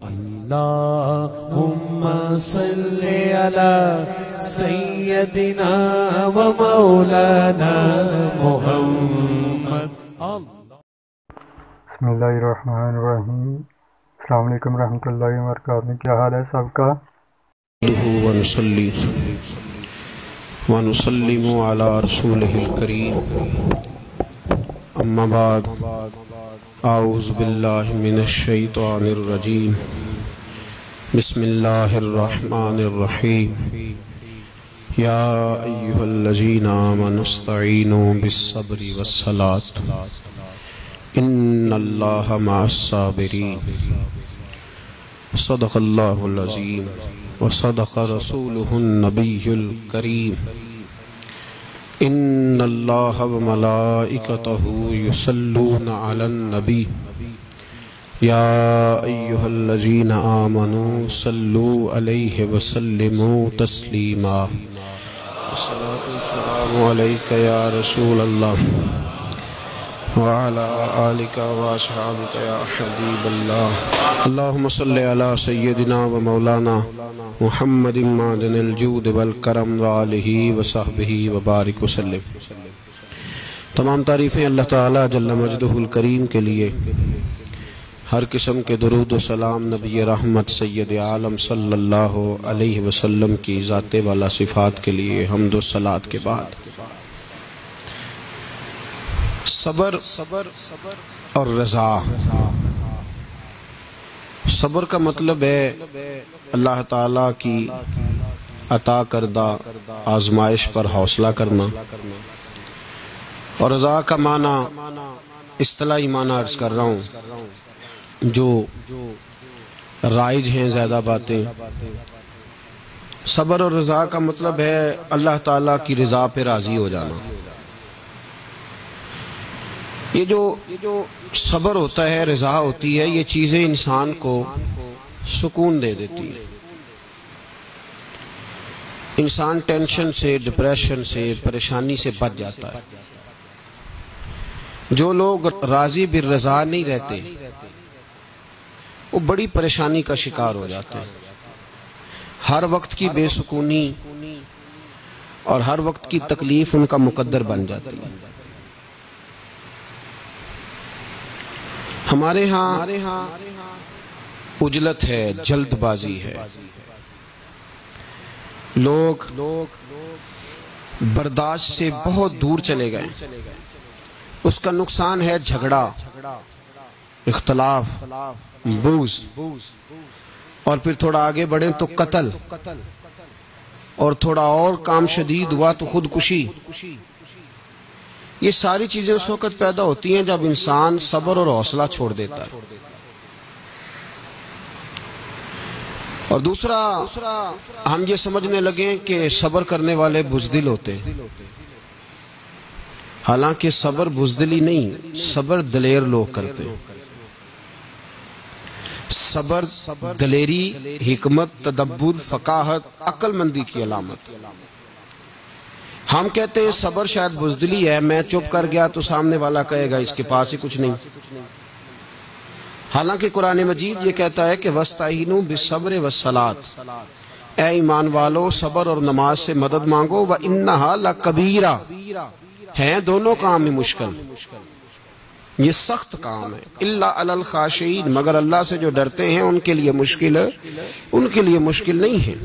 अल्लाहुम्मा सल्ली अला सय्यदिना व मौलाना मुहम्मद। बिस्मिल्लाहिर्रहमानिर्रहीम। अस्सलाम वालेकुम रहमतुल्लाहि व बरकातहू। क्या हाल है सबका? व नुसल्लिमु अला रसूलिहिल करीम। अम्मा बाद, आऊज़ु बिल्लाहि मिनश शैतानिर रजीम। बिस्मिल्लाहिर रहमानिर रहीम। या अय्युहल्लज़ीना आमनुस्तईनु बिस्सब्रि वस्सलात इन्नल्लाहा मअस्साबिरीन। सदक़ल्लाहुल अज़ीम व सदक़ रसूलुहुन नबियुल करीम। इन्नल्लाहा व मलाइकतहु युसल्लूना अलन नबी। या अय्युहल्लज़ीना आमनू सल्लू अलैहि व सल्लिमू तस्लीमा। अस्सलातु वस्सलामु अलैका या रसूलल्लाह व अला आलिका व अस्हाबिका या हबीबल्लाह। अल्लाहुम्मा सल्लि अला सय्यदिना व मौलाना मुहम्मदिन मादिनिल जूद वल करम व आलिहि व सहबिहि व बारिक वसल्लिम। तमाम तारीफ़ें अल्लाह ताला जल्ल मजदुहुल करीम के लिए। हर किस्म के दुरूद व सलाम नबी रहमत सय्यद आलम सल्लल्लाहु अलैहि वसल्लम की ज़ाते वाला सिफ़ात के लिए हम्द व सलात के बाद सबर और रज़ा। सबर का मतलब है अल्लाह ताला की अता करदा आजमाइश पर हौसला करना, और रज़ा का माना इस्तिलाही माना अर्ज कर रहा हूँ जो राइज हैं ज़्यादा बातें। सबर और रज़ा का मतलब है अल्लाह ताला की रज़ा पे राज़ी हो जाना। ये जो सबर होता है, रज़ा होती है, ये चीज़ें इंसान को सुकून दे देती है। इंसान टेंशन से, डिप्रेशन से, परेशानी से बच जाता है। जो लोग राज़ी बिर रज़ा नहीं रहते वो बड़ी परेशानी का शिकार हो जाते हैं। हर वक्त की बेसुकूनी और हर वक्त की तकलीफ उनका मुकद्दर बन जाती है। हमारे यहाँ उजलत है, जल्दबाजी है। लोग बर्दाश्त से बहुत दूर चले गए। उसका नुकसान है झगड़ा, इख्तलाफ, बूज़, और फिर थोड़ा आगे बढ़े तो कत्ल, और थोड़ा और काम शदीद हुआ तो खुदकुशी। ये सारी चीजें उस वक्त पैदा होती हैं जब इंसान सब्र और हौसला छोड़ देता है। और दूसरा, हम ये समझने लगे कि सब्र करने वाले बुज़दिल होते हैं। हालांकि सब्र बुज़दिली नहीं, सब्र दलेर लोग करते हैं। सब्र दलेरी, हिकमत, तदब्बुर, फ़काहत, अक्लमंदी की अलामत। हम कहते हैं सब्र शायद बुज़दिली है, मैं चुप कर गया तो सामने वाला कहेगा इसके पास ही कुछ नहीं। हालांकि कुरान मजीद ये कहता है कि वस्ताइनु बिस्सब्र वस्सलात, ऐ ईमान वालो सब्र और नमाज से मदद मांगो। व इन्नहा लकबीरा, हैं दोनों काम में मुश्किल, ये सख्त काम है। इल्ला अलल खाशीन, मगर अल्लाह से जो डरते हैं उनके लिए मुश्किल है, उनके लिए मुश्किल नहीं है।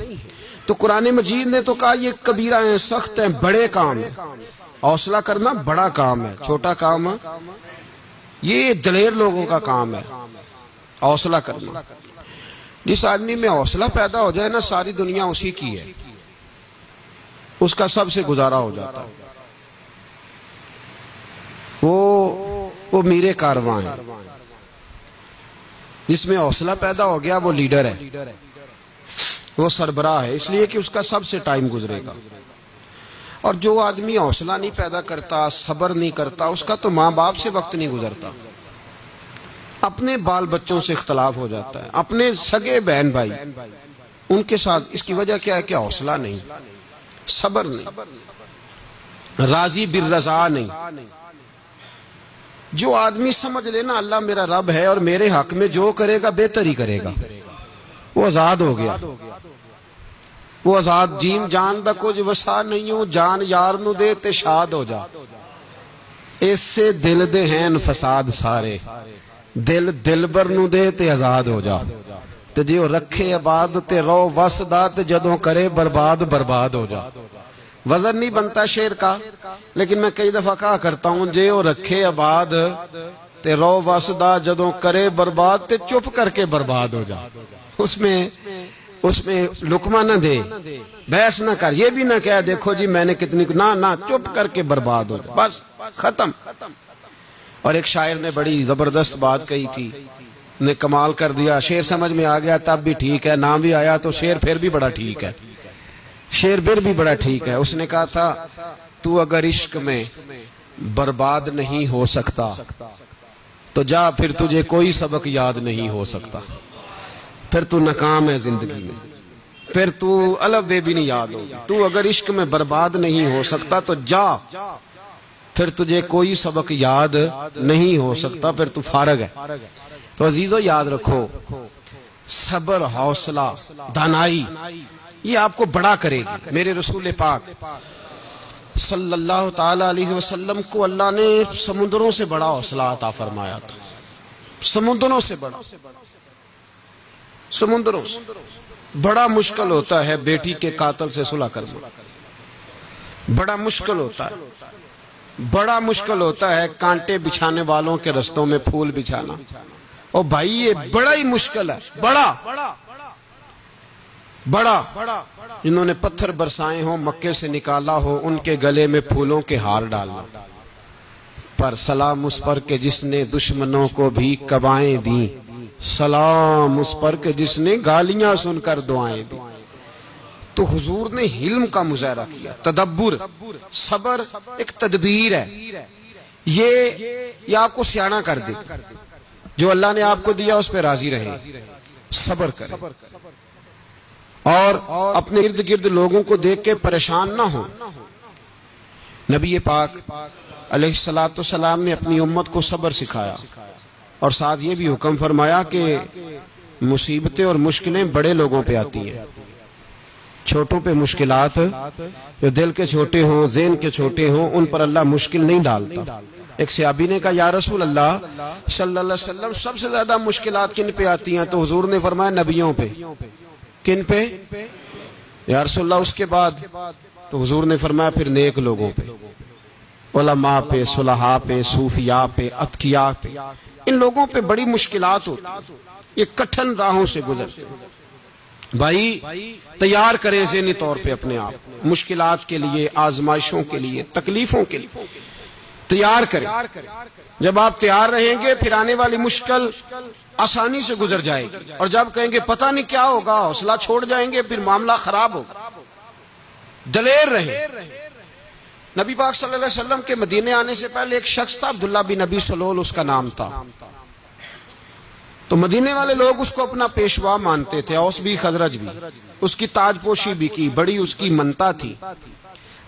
तो कुरान मजीद ने तो कहा ये कबीरा है, सख्त है, बड़े काम है। हौसला करना बड़ा काम है, छोटा काम है। ये दलेर लोगों का काम है हौसला करना। जिस आदमी में हौसला पैदा हो जाए ना, सारी दुनिया उसी की है, उसका सबसे गुजारा हो जाता है। वो मीरे कारवां है। जिसमें हौसला पैदा हो गया वो लीडर है, वो सरबराह है, इसलिए कि उसका सबसे टाइम गुजरेगा। और जो आदमी हौसला नहीं पैदा करता, सब्र नहीं करता, उसका तो माँ बाप से वक्त नहीं गुजरता, अपने बाल बच्चों से इख्तलाफ हो जाता है, अपने सगे बहन भाई उनके साथ। इसकी वजह क्या है कि हौसला नहीं, सब्र नहीं, राजी बिर रज़ा नहीं। जो आदमी समझ लेना अल्लाह मेरा रब है और मेरे हक में जो करेगा बेहतर ही करेगा, वो आजाद हो गया। वो आजाद जीन जान दा कुछ वसा नहीं हो, जान यार नू दे ते शाद हो जा। इससे दिल दे हैं फसाद सारे, दिल दिलबर नू दे ते आजाद हो जा। ते जे वो रखे आबाद ते रो वसदा, ते जदों करे बर्बाद बर्बाद हो जा। वजन नहीं बनता शेर का, लेकिन मैं कई दफा कहा करता हूं, जे वो रखे आबाद ते रो वसदा, जदों करे बर्बाद ते चुप करके बर्बाद हो जा। उसमें लुकमा न दे, बहस न कर, ये भी ना कह देखो जी मैंने कितनी, ना ना, चुप करके बर्बाद हो, बस खत्म। और एक शायर ने बड़ी जबरदस्त बात कही थी, ने कमाल कर दिया। शेर समझ में आ गया तब भी ठीक है, नाम भी आया तो शेर फिर भी बड़ा ठीक है, शेर फिर भी बड़ा ठीक है। उसने कहा था, तू अगर इश्क में बर्बाद नहीं हो सकता तो जा, फिर तुझे कोई सबक याद नहीं हो सकता। फिर तू नाकाम है जिंदगी में, फिर तू अलफ बे भी नहीं याद होगी। तू अगर इश्क में बर्बाद नहीं हो सकता तो जा, फिर तुझे कोई सबक याद नहीं हो सकता, फिर तू फारग है। तो अजीजों याद रखो, सब्र, हौसला, दानाई, ये आपको बड़ा करेगी। मेरे रसूल पाक सल्लल्लाहु ताला अलैहि वसल्लम को अल्लाह ने समुद्रों से बड़ा हौसला अता फरमाया था, समुद्रों से बड़ा, समुद्रों से बड़ा। मुश्किल होता है बेटी के कातिल से सुलह करना, बड़ा मुश्किल होता है, बड़ा मुश्किल होता है कांटे बिछाने वालों के रस्तों में फूल बिछाना। और भाई ये बड़ा ही मुश्किल है, बड़ा बड़ा। जिन्होंने पत्थर बरसाए हो, मक्के से निकाला हो, उनके गले में फूलों के हार डालना। पर सलाम उस पर के जिसने दुश्मनों को भी कबाएं दी, सलाम उस पर के जिसने गालियां सुनकर दुआएं दी। तो हुजूर ने हिल्म का मुजाहरा किया, तदब्बुर, सबर एक तदबीर है। ये आपको सियाना कर दे। जो अल्लाह ने आपको दिया उस पर राजी रहे, सबर करें और अपने इर्द गिर्द लोगों को देख के परेशान ना हो। नबी पाक अलैहिस्सलातु सलाम ने अपनी उम्मत को सबर सिखाया और साथ ये भी हुक्म फरमाया कि मुसीबतें और मुश्किलें बड़े लोगों पे आती हैं, छोटों पे मुश्किलात, जो दिल के छोटे हों, ज़हन के छोटे हों, उन पर अल्लाह मुश्किल नहीं डालता। एक सहाबी ने कहा, या रसूल अल्लाह सल्लल्लाहु अलैहि वसल्लम, सबसे ज्यादा मुश्किलात किन पे आती हैं? तो हुजूर ने फरमाया नबियों पे। किन पे? या रसूल अल्लाह उसके बाद? तो हुजूर ने फरमाया फिर नेक लोगों पे, उलमा पे, सुलहा पे, सूफिया पे, अतकिया पे। इन लोगों पे बड़ी मुश्किलात होती, ये कठिन राहों से गुजरते हैं। भाई तैयार करें ज़हनी तौर पे अपने आप, मुश्किलात के लिए, आजमाइशों के लिए, तकलीफों के लिए तैयार करें। जब आप तैयार रहेंगे फिर आने वाली मुश्किल आसानी से गुजर जाएगी। और जब कहेंगे पता नहीं क्या होगा, हौसला छोड़ जाएंगे, फिर मामला खराब होगा। दलेर रहे। नबी पाक सल्लल्लाहु अलैहि वसल्लम के मदीने आने से पहले एक शख्स था, अब्दुल्ला बिन नबी सलोल उसका नाम था। तो मदीने वाले लोग उसको अपना पेशवा मानते थे, औस भी खजरज भी, उसकी ताजपोशी भी की, बड़ी उसकी मनता थी।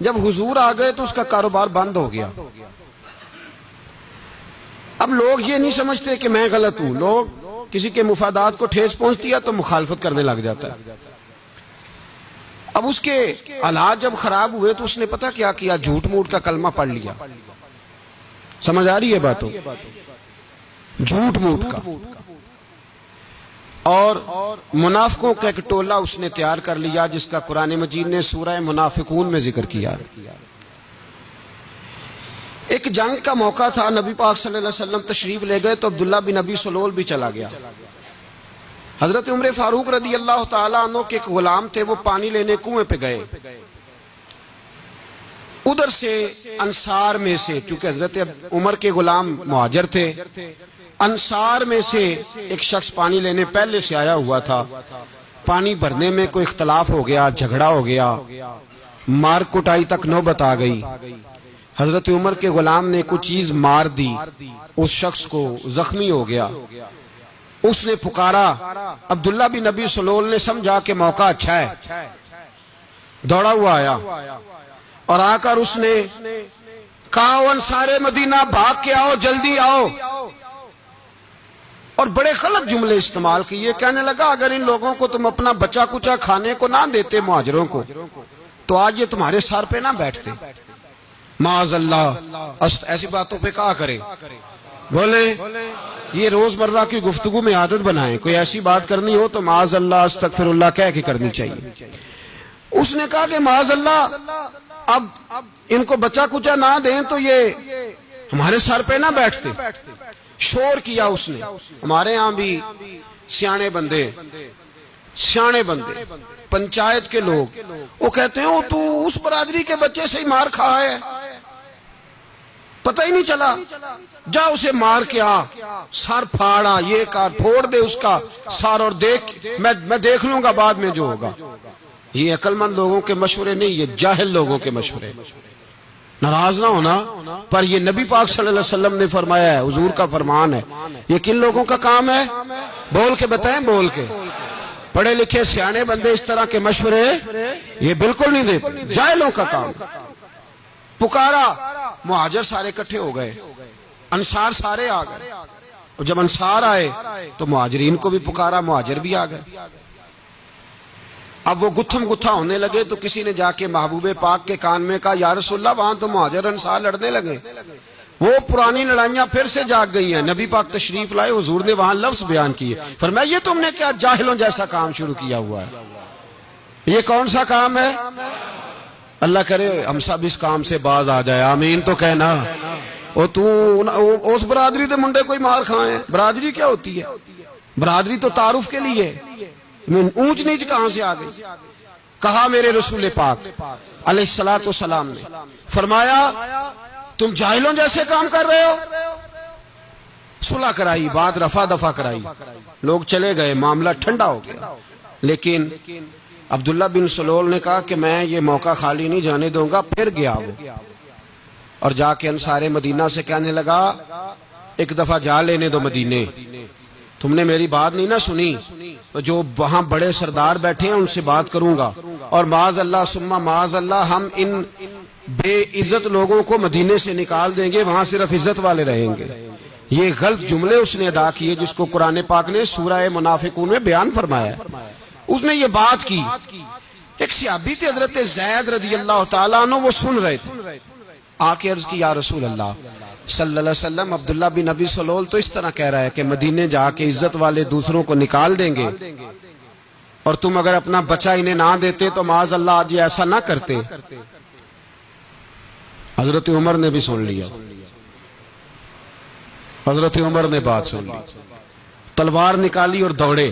जब हुजूर आ गए तो उसका कारोबार बंद हो गया। अब लोग ये नहीं समझते कि मैं गलत हूं, लोग किसी के मुफादात को ठेस पहुंचती है तो मुखालफत करने लग जाता है। अब उसके हालात जब खराब हुए तो उसने पता क्या किया, झूठ मूठ का कलमा पढ़ लिया। समझ आ रही है बातों? झूठ मूठ का। और मुनाफिकों का एक टोला उसने तैयार कर लिया, जिसका कुरान मजीद ने सूरह मुनाफिकून में जिक्र किया। एक जंग का मौका था, नबी पाक सल्लल्लाहु अलैहि वसल्लम तशरीफ ले गए तो अब्दुल्ला बिन नबी सलोल भी चला गया। हजरत उमर फारूक रदी अल्लाह ताला अन्हु के एक गुलाम थे, वो पानी लेने कुएं पे गए। उधर से अंसार में से, चूंकि हजरत उमर के गुलाम मुहाजिर थे, अंसार में से एक शख्स पानी लेने पहले से आया हुआ था। पानी भरने में कोई इख्तलाफ हो गया, झगड़ा हो गया, मार कुटाई तक नौबत आ गई। हजरत उमर के गुलाम ने कुछ चीज मार दी, उस शख्स को जख्मी हो गया। उसने पुकारा, अब्दुल्ला बिन नबी सलोल ने समझा कि मौका अच्छा है, दौड़ा हुआ आया और आकर उसने कहा, अंसारे मदीना भाग के आओ, जल्दी आओ। और बड़े गलत जुमले इस्तेमाल किए। कहने लगा अगर इन लोगों को तुम अपना बचा कुचा खाने को ना देते मुहाजिरों को तो आज ये तुम्हारे सर पे ना बैठते। माअज़ल्लाह ऐसी बातों पे क्या करे। बोले ये रोजमर्रा की गुफ्तगू में आदत बनाए, कोई ऐसी बात करनी हो तो माअज़ल्लाह अस्तगफिरुल्लाह कह के करनी चाहिए। उसने कहा कि माअज़ल्लाह अब इनको बचा कुचा ना दें तो ये हमारे सर पे ना बैठते। शोर किया उसने। हमारे यहाँ भी सियाने बंदे पंचायत के लोग वो कहते हैं तू उस बरादरी के बच्चे से ही मार खा है, पता ही नहीं चला, जा उसे मार के आ, सर फाड़ा, ये कर, फोड़ दे उसका सर और देख मैं देख लूंगा बाद में जो होगा। ये अक्लमंद लोगों के मशवरे नहीं, ये जाहिल लोगों के मशवरे। नाराज ना होना, पर ये नबी पाक सल्लल्लाहु अलैहि वसल्लम ने फरमाया है, हुजूर का फरमान है। ये किन लोगों का काम है? बोल के बताएं, बोल के। पढ़े लिखे सियाने बंदे इस तरह के मशवरे ये बिल्कुल नहीं देते, जाहिलों का काम। पुकारा, मुहाजिर सारे इकट्ठे हो गए, अंसार सारे आ गए। और जब अंसार आए तो मुहाजिरीन को भी पुकारा, मुहाजिर भी आ गए। अब वो गुत्थम गुत्था होने लगे तो किसी ने जाके महबूबे पाक के कान में कहा, या रसूलल्लाह वहां तो मुहाजिर अंसार लड़ने लगे, वो पुरानी लड़ाइयां फिर से जाग गई हैं। नबी पाक तशरीफ लाए, हुजूर ने वहां लफ्ज बयान किए, फरमाया ये तुमने क्या जाहिलों जैसा काम शुरू किया हुआ है, ये कौन सा काम है? अल्लाह करे हम सब इस काम से बाज आ जाए, आमीन तो कहना। और तू उस बरादरी के मुंडे कोई मार खाए। बरादरी क्या होती है? बरादरी तो तारुफ के लिए, ऊंच नीच कहां से आ गई? कहा मेरे रसूल पाक अलैहिस्सलातु वस्सलाम ने फरमाया तुम जाहिलों जैसे काम कर रहे हो। सुलह कराई, बात रफा दफा कराई, लोग चले गए, मामला ठंडा हो गया। लेकिन अब्दुल्ला बिन सलोल ने कहा कि मैं ये मौका खाली नहीं जाने दूंगा। फिर गया वो और जाके अंसारे मदीना से कहने लगा एक दफा जा लेने दो मदीने, तुमने मेरी बात नहीं ना सुनी तो जो वहां बड़े सरदार बैठे हैं उनसे बात करूंगा, और माज़अल्लाह सुम्मा माज़अल्लाह हम इन बेइज्जत लोगों को मदीने से निकाल देंगे, वहां सिर्फ इज्जत वाले रहेंगे। ये गलत जुमले उसने अदा किए जिसको कुरान पाक ने सूरह मुनाफिकून में बयान फरमाया। उसने ये बात की। एक सहाबी थे हजरत ज़ैद रज़ियल्लाहु ताला अन्हु, वो सुन रहे थे। आके अर्ज की या रसूल अल्लाह सल्लल्लाहु अलैहि वसल्लम, अब्दुल्ला बिन नबी सलोल तो इस तरह कह रहा है कि मदीने जाके इज्जत वाले दूसरों को निकाल देंगे, और तुम अगर अपना बच्चा इन्हें ना देते तो माज़अल्लाह आज ऐसा ना करते। हजरत उमर ने भी सुन लिया, हजरत उमर ने बात सुन ली, तलवार निकाली और दौड़े।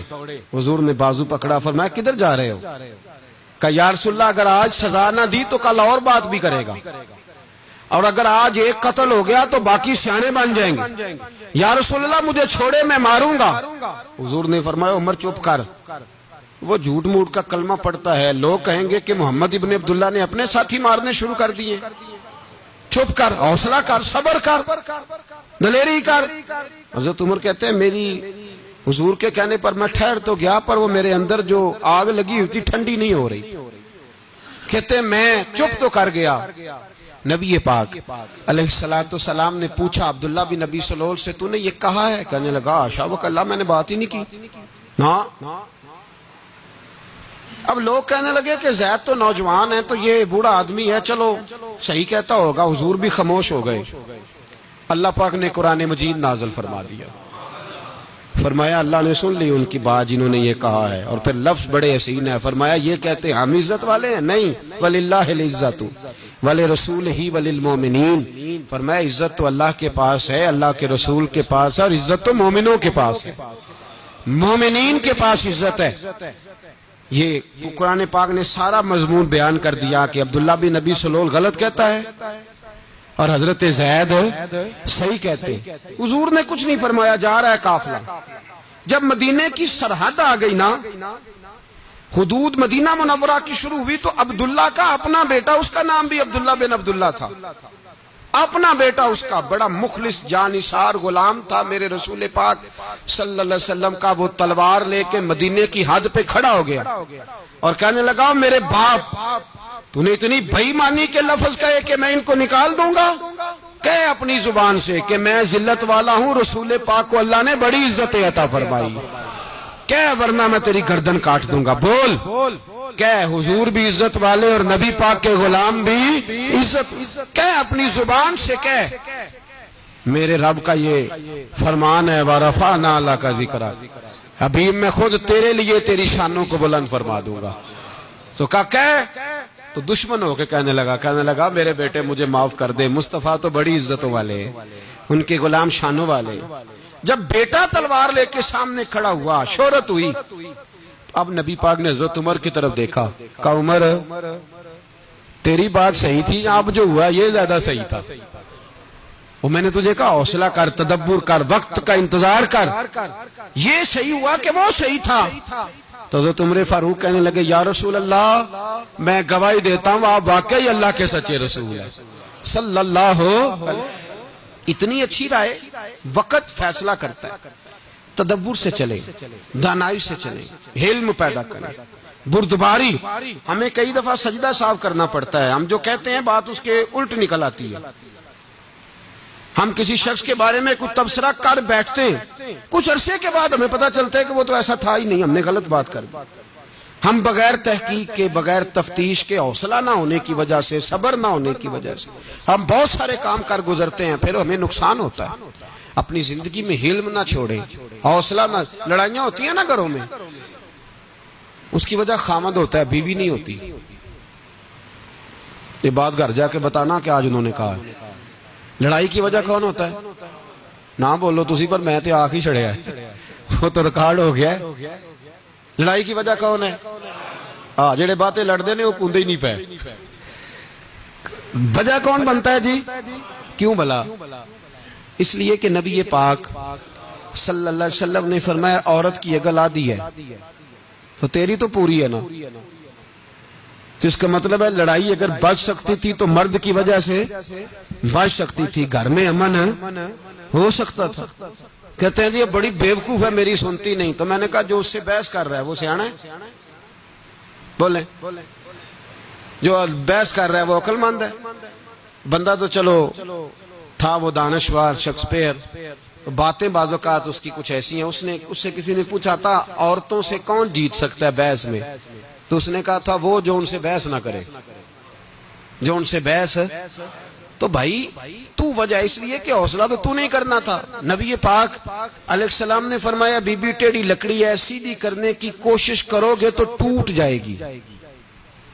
हुजूर ने बाजू पकड़ा, फरमाया किधर जा रहे हो? कहा या रसूलल्लाह अगर आज सजा ना दी तो कल और बात भी करेगा, और अगर आज एक कत्ल हो गया तो बाकी सियाने बन जाएंगे। या रसूलल्लाह मुझे छोड़े, मैं मारूंगा। हुजूर ने फरमाया उमर चुप कर, वो झूठ मूठ का कलमा पढ़ता है, लोग कहेंगे कि मोहम्मद इब्ने अब्दुल्ला ने अपने साथी मारने शुरू कर दिए। चुप कर, हौसला कर, सब्र कर, दलेरी कर। हजरत उमर कहते हैं मेरी हुजूर के कहने पर मैं ठहर तो गया, पर वो मेरे अंदर जो आग लगी हुई थी ठंडी नहीं हो रही। कहते मैं चुप तो कर गया। नबी पाक अलैहिस्सलातु सलाम ने पूछा अब्दुल्ला बिन नबी सलोल से, तूने ये कहा है? कहने लगा आशा वकल्ला, मैंने बात ही नहीं की ना। अब लोग कहने लगे कि ज़ैद तो नौजवान है, तो ये बूढ़ा आदमी है, चलो सही कहता होगा। हुजूर भी खामोश हो गए। अल्लाह पाक ने कुरान मजीद नाज़िल फरमा दिया, फरमाया अल्लाह ने सुन ली उनकी बात जिन्होंने ये कहा है। और फिर लफ्ज बड़े हसीन है, फरमाया ये कहते हम इज्जत वाले हैं? नहीं, वलिल्लाहिल इज्जतु वले रसूल ही वलिल मोमिनीन। फरमाया इज्जत तो अल्लाह के पास है, अल्लाह के रसूल के पास है, और इज्जत तो मोमिनों के पास है, मोमिनीन के पास इज्जत है। ये कुरान पाक ने सारा मजमून बयान कर दिया कि अब्दुल्ला बिन नबी सलोल गलत कहता है और हजरत ज़ैद सही कहते हैं। हुजूर ने कुछ नहीं फरमाया, जा रहा है काफिला। जब मदीने की सरहद आ गई ना, हुदूद मदीना मुनव्वरा की शुरू हुई, तो अब्दुल्ला का अपना बेटा, उसका नाम भी अब्दुल्ला बिन अब्दुल्ला था, अपना बेटा उसका बड़ा मुखलिस जानिसार गुलाम था मेरे रसूल पाक सल्लल्लाहु अलैहि वसल्लम का। वो तलवार लेके मदीने की हद पे खड़ा हो गया और कहने लगा मेरे बाप, तूने इतनी बेईमानी के लफ्ज कहे कि मैं इनको निकाल दूंगा? कह अपनी जुबान से कि मैं जिल्लत वाला हूं, रसूल पाक को अल्लाह ने बड़ी इज्जत अता फरमाई। कह वरना मैं तेरी गर्दन काट दूंगा। बोल कह हुजूर भी इज्जत वाले और नबी पाक के गुलाम भी इज्जत। कह अपनी जुबान से कह मेरे रब का ये फरमान है, वरफा नाला का जिक्र, हबीब मैं खुद तेरे लिए तेरी शानों को बुलंद फरमा दूंगा। तो कह तो दुश्मन होके कहने लगा मेरे बेटे मुझे माफ कर दे, मुस्तफा तो बड़ी इज्जतों वाले, उनके गुलाम शानों वाले। जब बेटा तलवार लेके सामने खड़ा हुआ, शोहरत हुई, अब नबी पाक ने हजरत उमर की तरफ देखा, कहा उमर तेरी बात सही थी, अब जो हुआ ये ज्यादा सही था। वो मैंने तुझे कहा हौसला कर, तदब्बुर कर, वक्त का इंतजार कर, ये सही हुआ कि वो सही था। तो हज़रत उमर फारूक कहने लगे या रसूल अल्लाह मैं गवाही देता हूं आप वाकई अल्लाह के सच्चे रसूल हैं सल्लल्लाहु। इतनी अच्छी राय, वक्त फैसला करता है। तदब्बुर से चले, दानाई से चले, हिल्म पैदा करें, बुर्दबारी। हमें कई दफा सजदा साफ करना पड़ता है, हम जो कहते हैं बात उसके उल्ट निकल आती है। हम किसी शख्स के बारे में कुछ तबसरा कर बैठते हैं, कुछ अरसे के बाद हमें पता चलता है कि वो तो ऐसा था ही नहीं, हमने गलत बात कर दी। हम बगैर तहकीक के, बगैर तफ्तीश के, हौसला ना होने की वजह से, सब्र ना होने की वजह से हम बहुत सारे काम कर गुजरते हैं, फिर हमें नुकसान होता है। अपनी जिंदगी में हिल्म ना छोड़े, हौसला ना। लड़ाइयां होती है ना घरों में, उसकी वजह खामद होता है, बीवी नहीं होती। ये बात घर जाके बताना कि आज उन्होंने कहा है। लड़ाई की वजह कौन होता है? ना बोलो तुसी, पर मैं तो आख ही छड़िया है, वो तो रिकॉर्ड हो गया है। लड़ाई की वजह कौन है? हाँ, जेड़े बातें लड़ते ने वो कूदे ही नहीं पे। वजह कौन बनता है जी? क्यों भला? इसलिए कि नबी पाक सल्लल्लाहु अलैहि वसल्लम ने फरमाया औरत की अगर आधी है तो तेरी तो पूरी है ना। तो इसका मतलब है लड़ाई अगर बच सकती थी तो मर्द की वजह से बच सकती थी, घर में अमन हो सकता था। कहते हैं जी ये बड़ी बेवकूफ है, मेरी सुनती नहीं। तो मैंने कहा जो उससे बहस कर रहा है वो सियाना है? बोले जो बहस कर रहा है वो अक्लमंद है? बंदा तो चलो था वो दानश्वर शेक्सपियर, बातें बाज़-औक़ात उसकी कुछ ऐसी हैं। उससे किसी ने पूछा था औरतों से कौन जीत सकता है बहस में, तो उसने कहा था वो जो उनसे बहस ना करे, जो उनसे बहस। तो भाई तू वजह इसलिए कि हौसला तो तू नहीं करना था। नबी पाक अलैहिस्सलाम ने फरमाया बीबी टेढ़ी लकड़ी है, सीधी करने की कोशिश करोगे तो टूट जाएगी।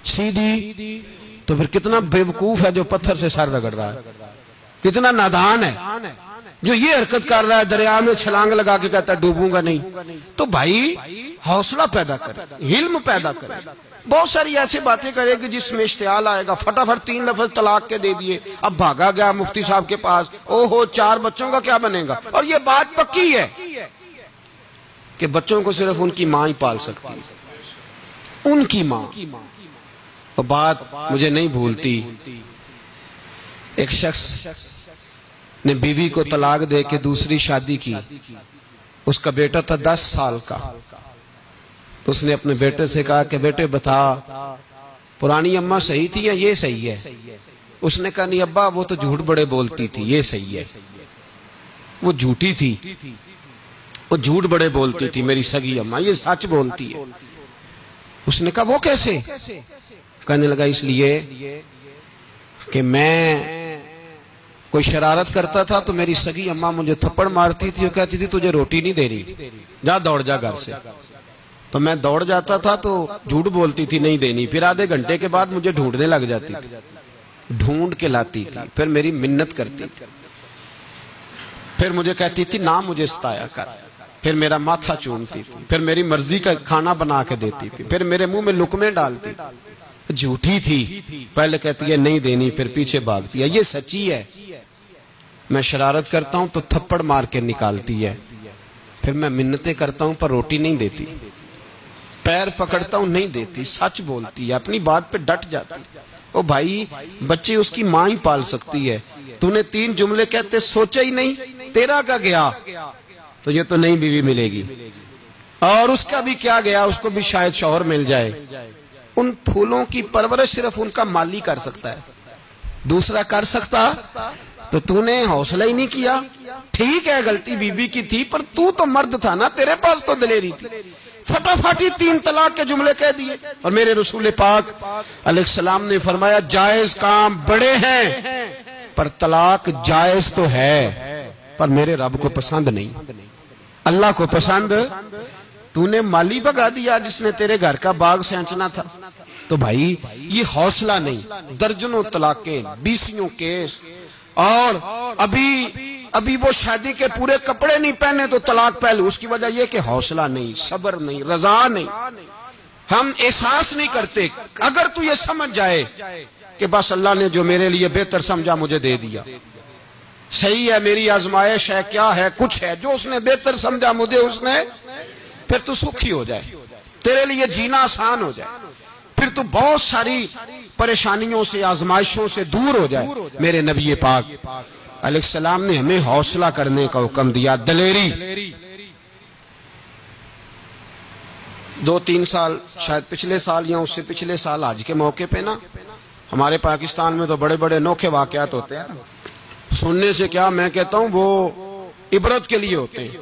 सीधी तो फिर कितना बेवकूफ है जो पत्थर से सर रगड़ रहा है, कितना नादान है जो ये हरकत कर रहा है, दरिया में छलांग लगा के कहता है डूबूंगा नहीं। तो भाई हौसला पैदा कर, हिल्म पैदा कर। बहुत सारी ऐसी बातें करेगी जिसमें इश्तियाल आएगा, फटाफट 3 लफ्ज तलाक के दे दिए, अब भागा गया मुफ्ती साहब के पास, ओहो 4 बच्चों का क्या बनेगा। और ये बात पक्की है कि बच्चों को सिर्फ उनकी मां ही पाल सकती है, उनकी मां। तो बात मुझे नहीं भूलती, एक शख्स ने बीवी को तलाक दे के दूसरी शादी की। उसका बेटा था 10 साल का। तो उसने अपने बेटे से कहा कि बेटे बता पुरानी अम्मा सही थी या ये सही है? उसने कहा नहीं अब्बा वो तो झूठ बड़े बोलती थी, ये सही है। वो झूठी थी, वो झूठ बड़े बोलती थी मेरी सगी अम्मा, ये सच बोलती है। उसने कहा वो कैसे? कहने लगा इसलिए कि मैं कोई शरारत करता था तो मेरी सगी अम्मा मुझे थप्पड़ मारती थी और कहती थी तुझे रोटी नहीं दे रही, जा दौड़ जा घर से। तो मैं दौड़ जाता था तो झूठ बोलती थी नहीं देनी, फिर आधे घंटे के बाद मुझे ढूंढने लग जाती थी, ढूंढ के लाती थी, फिर मेरी मिन्नत करती थी, फिर मुझे कहती थी ना मुझे सताया कर, फिर मेरा माथा चूमती थी, फिर मेरी मर्जी का खाना बना के देती थी, फिर मेरे मुंह में लुकमे डालती। झूठी थी, पहले कहती है नहीं देनी, फिर पीछे भागती है। ये सच्ची है, मैं शरारत करता हूं तो थप्पड़ मार के निकालती है, फिर मैं मिन्नतें करता हूं पर रोटी नहीं देती, पैर पकड़ता हूं नहीं देती, सच बोलती है, अपनी बात पे डट जाती है। ओ भाई बच्चे उसकी मां ही पाल सकती है, तूने 3 जुमले कहते सोचा ही नहीं, तेरा का गया तो ये तो नई बीवी मिलेगी, और उसका भी क्या गया, उसको भी शायद शौहर मिल जाए। उन फूलों की परवरिश सिर्फ उनका माली कर सकता है, दूसरा कर सकता। तो तूने हौसला ही नहीं किया। ठीक है गलती बीबी की थी, पर तू तो मर्द था ना, तेरे पास तो दलेरी थी। फटाफटी 3 तलाक के जुमले कह दिए। और मेरे रसूल पाक अलैहिस्सलाम ने फरमाया जायज काम बड़े हैं, पर तलाक जायज तो है, पर मेरे रब को पसंद नहीं, अल्लाह को पसंद। तूने माली भगा दिया जिसने तेरे घर का बाग सेंचना था। तो भाई ये हौसला नहीं, दर्जनों तलाके, 20 केस, और अभी वो शादी के पूरे कपड़े नहीं पहने तो तलाक पहले। उसकी वजह यह कि हौसला नहीं, सब्र नहीं, रजा नहीं, हम एहसास नहीं करते। अगर तू ये समझ जाए कि बस अल्लाह ने जो मेरे लिए बेहतर समझा मुझे दे दिया, सही है, मेरी आजमाइश है, क्या है, कुछ है जो उसने बेहतर समझा मुझे उसने, फिर तू सुखी हो जाए, तेरे लिए जीना आसान हो जाए, फिर तू बहुत सारी परेशानियों से, आजमाइशों से दूर हो जाए। मेरे नबी पाक अलैहिस्सलाम ने हमें हौसला करने का हुक्म दिया, दलेरी। 2-3 साल, शायद पिछले साल या उससे पिछले साल हज के मौके पे ना, हमारे पाकिस्तान में तो बड़े बड़े अनोखे वाकयात होते हैं। सुनने से क्या, मैं कहता हूं वो इबरत के लिए होते हैं।